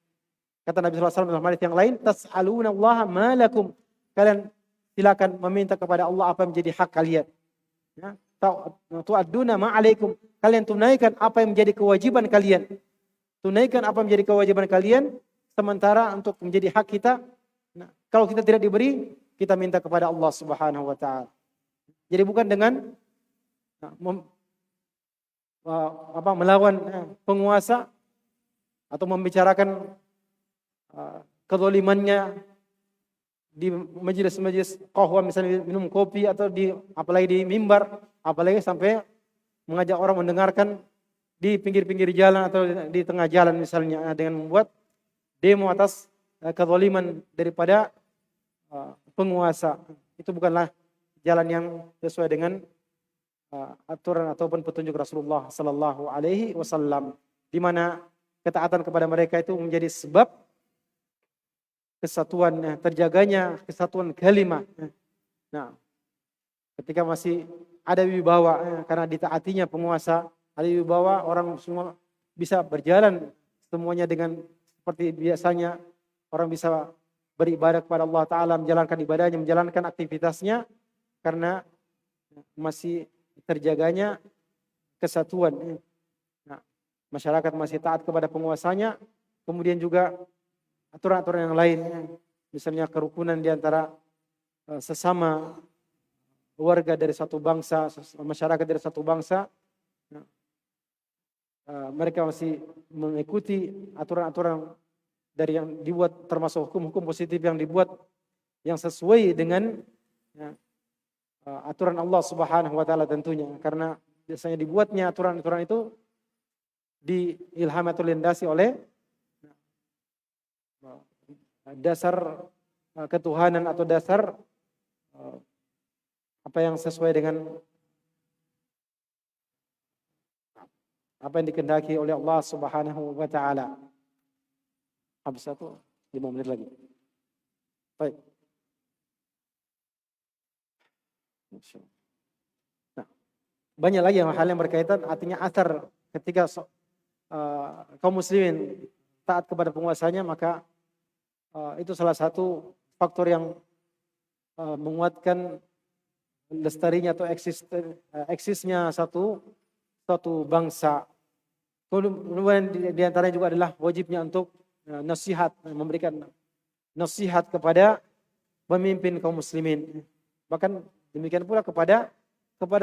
Speaker 4: Kata Nabi SAW dalam hadits yang lain, "Tas'aluna Allah ma lakum." Kalian silakan meminta kepada Allah apa yang menjadi hak kalian. Ya, tu'adduna ma alaikum. Kalian tunaikan apa yang menjadi kewajiban kalian. Tunaikan apa yang menjadi kewajiban kalian, sementara untuk menjadi hak kita, nah, kalau kita tidak diberi, kita minta kepada Allah Subhanahu wa taala. Jadi bukan dengan melawan penguasa atau membicarakan kezalimannya di majelis-majelis qahwa, misalnya minum kopi, atau apalagi di mimbar, apalagi sampai mengajak orang mendengarkan di pinggir-pinggir jalan atau di tengah jalan misalnya, dengan membuat demo atas kezaliman daripada penguasa. Itu bukanlah jalan yang sesuai dengan aturan ataupun petunjuk Rasulullah sallallahu alaihi wasallam, di mana ketaatan kepada mereka itu menjadi sebab kesatuan, terjaganya kesatuan kalimah. Nah, ketika masih ada wibawa, karena ditaatinya penguasa, ada wibawa, orang semua bisa berjalan semuanya dengan seperti biasanya, orang bisa beribadah kepada Allah Ta'ala, menjalankan ibadahnya, menjalankan aktivitasnya, karena masih terjaganya kesatuan. Nah, masyarakat masih taat kepada penguasanya, kemudian juga aturan-aturan yang lain, misalnya kerukunan di antara sesama warga dari satu bangsa, masyarakat dari satu bangsa, mereka masih mengikuti aturan-aturan dari yang dibuat, termasuk hukum-hukum positif yang dibuat yang sesuai dengan aturan Allah Subhanahu wa taala tentunya, karena biasanya dibuatnya aturan-aturan itu diilhami atau dilendasi oleh dasar ketuhanan atau dasar apa yang sesuai dengan apa yang dikehendaki oleh Allah Subhanahu wa taala. Habis 5 menit lagi. Baik. Nah, banyak lagi hal yang berkaitan, artinya asar ketika kaum muslimin taat kepada penguasanya, maka itu salah satu faktor yang menguatkan lestarinya atau eksisnya satu suatu bangsa. Kemudian di antaranya juga adalah wajibnya untuk nasihat, memberikan nasihat kepada pemimpin kaum muslimin. Bahkan demikian pula kepada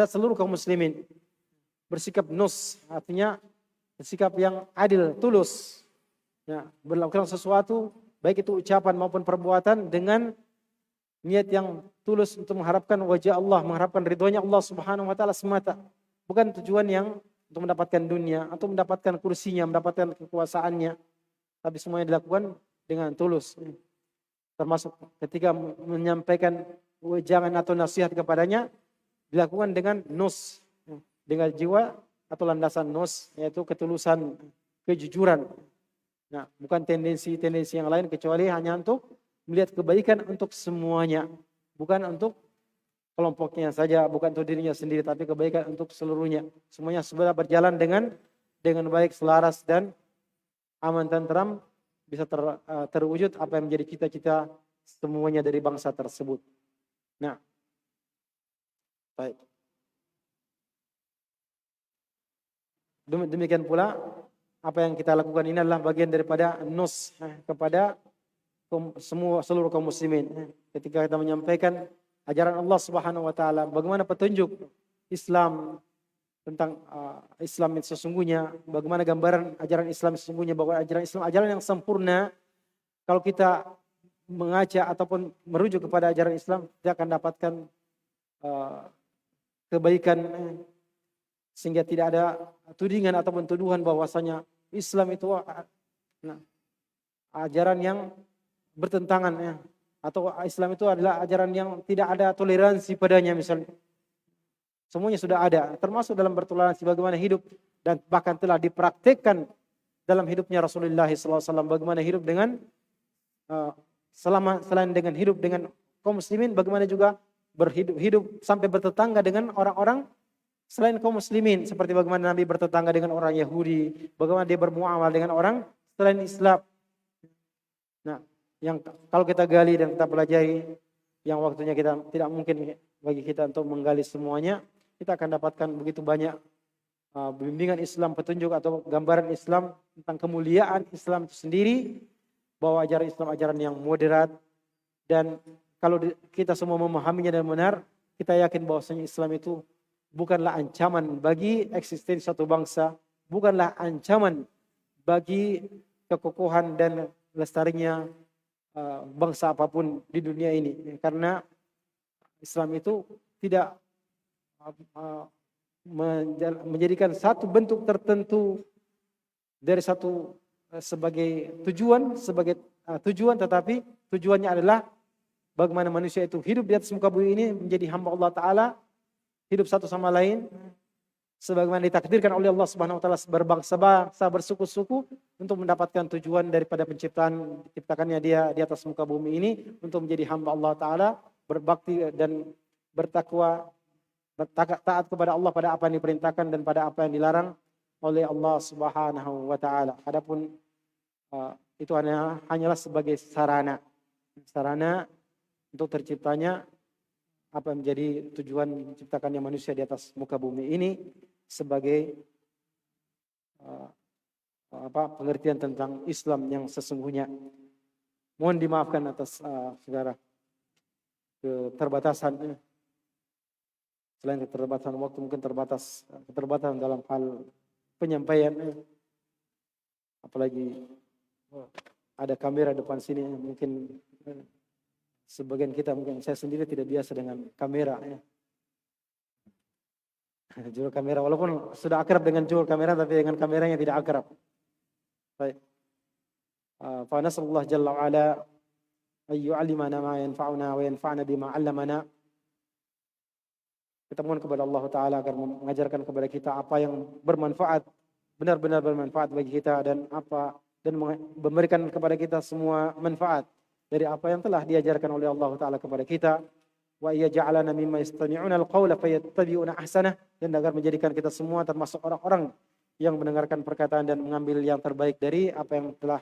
Speaker 4: seluruh kaum muslimin. Bersikap nus, artinya bersikap yang adil, tulus. Ya, berlakukan sesuatu, baik itu ucapan maupun perbuatan dengan niat yang tulus untuk mengharapkan wajah Allah, mengharapkan ridhonya Allah Subhanahu wa taala semata. Bukan tujuan yang untuk mendapatkan dunia atau mendapatkan kursinya, mendapatkan kekuasaannya. Tapi semuanya dilakukan dengan tulus. Termasuk ketika menyampaikan wejangan atau nasihat kepadanya, dilakukan dengan nus, dengan jiwa atau landasan nus, yaitu ketulusan, kejujuran. Nah, bukan tendensi-tendensi yang lain kecuali hanya untuk melihat kebaikan untuk semuanya, bukan untuk kelompoknya saja, bukan untuk dirinya sendiri, tapi kebaikan untuk seluruhnya. Semuanya sudah berjalan dengan baik, selaras dan aman tentram, bisa terwujud apa yang menjadi cita-cita semuanya dari bangsa tersebut. Nah, baik. Demikian pula apa yang kita lakukan ini adalah bagian daripada nus kepada seluruh kaum muslimin. Ketika kita menyampaikan ajaran Allah Subhanahu wa taala, bagaimana petunjuk Islam tentang Islam yang sesungguhnya, bagaimana gambaran ajaran Islam sesungguhnya, bahwa ajaran Islam ajaran yang sempurna. Kalau kita mengaca ataupun merujuk kepada ajaran Islam, kita akan dapatkan kebaikan, sehingga tidak ada tudingan ataupun tuduhan bahwasanya Islam itu ajaran yang bertentangan, ya, atau Islam itu adalah ajaran yang tidak ada toleransi padanya misalnya. Semuanya sudah ada, termasuk dalam bertoleransi bagaimana hidup, dan bahkan telah dipraktikkan dalam hidupnya Rasulullah SAW. Bagaimana hidup dengan selain dengan hidup dengan kaum muslimin, bagaimana juga hidup sampai bertetangga dengan orang-orang selain kaum muslimin, seperti bagaimana Nabi bertetangga dengan orang Yahudi, bagaimana dia bermuamalah dengan orang selain Islam. Nah, yang kalau kita gali dan kita pelajari, yang waktunya kita tidak mungkin bagi kita untuk menggali semuanya, kita akan dapatkan begitu banyak bimbingan Islam, petunjuk atau gambaran Islam tentang kemuliaan Islam itu sendiri, bahwa ajaran Islam ajaran yang moderat, dan kalau kita semua memahaminya dan benar, kita yakin bahwasanya Islam itu bukanlah ancaman bagi eksistensi suatu bangsa, bukanlah ancaman bagi kekokohan dan lestarinya bangsa apapun di dunia ini. Karena Islam itu tidak menjadikan satu bentuk tertentu dari satu sebagai tujuan, tetapi tujuannya adalah bagaimana manusia itu hidup di atas muka bumi ini menjadi hamba Allah Ta'ala, hidup satu sama lain sebagaimana ditakdirkan oleh Allah Subhanahu wa taala, berbangsa-bangsa, bersuku-suku, untuk mendapatkan tujuan daripada diciptakannya dia di atas muka bumi ini untuk menjadi hamba Allah Ta'ala, berbakti dan bertakwa, taat kepada Allah pada apa yang diperintahkan dan pada apa yang dilarang oleh Allah Subhanahu wa taala. Adapun itu hanyalah sebagai sarana untuk terciptanya apa yang menjadi tujuan menciptakannya manusia di atas muka bumi ini, sebagai pengertian tentang Islam yang sesungguhnya. Mohon dimaafkan atas saudara keterbatasan. Selain keterbatasan waktu, mungkin keterbatasan dalam hal penyampaian. Apalagi ada kamera depan sini, mungkin sebagian kita, mungkin saya sendiri tidak biasa dengan kamera. Juru kamera, walaupun sudah akrab dengan juru kamera, tapi dengan kameranya tidak akrab. Baik. Fa nasallallahu jalla wa ala ay yu'allimana ma yanfa'una wa yanfa'na bima 'allamana. Kita mohon kepada Allah Ta'ala agar mengajarkan kepada kita apa yang bermanfaat, benar-benar bermanfaat bagi kita, dan memberikan kepada kita semua manfaat dari apa yang telah diajarkan oleh Allah Ta'ala kepada kita. Wa iya ja'alana mimma yastami'una al-qawla fayattabi'una ahsanah, dan agar menjadikan kita semua termasuk orang-orang yang mendengarkan perkataan dan mengambil yang terbaik dari apa yang telah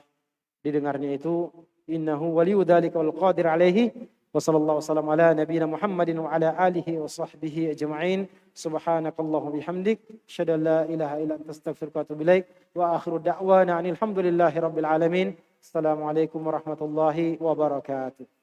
Speaker 4: didengarnya itu. Innahu waliyu dzalika wal qadir alaihi, Wassallallahu wasallam ala nabiyina Muhammadin wa ala alihi wa sahbihi ajma'in. Subhanakallahumma bihamdik, asyhadu an la ilaha illa anta astaghfiruka wa atubu ilaik. Wa akhiru da'wana anil hamdulillahi rabbil alamin. Assalamualaikum warahmatullahi wabarakatuh.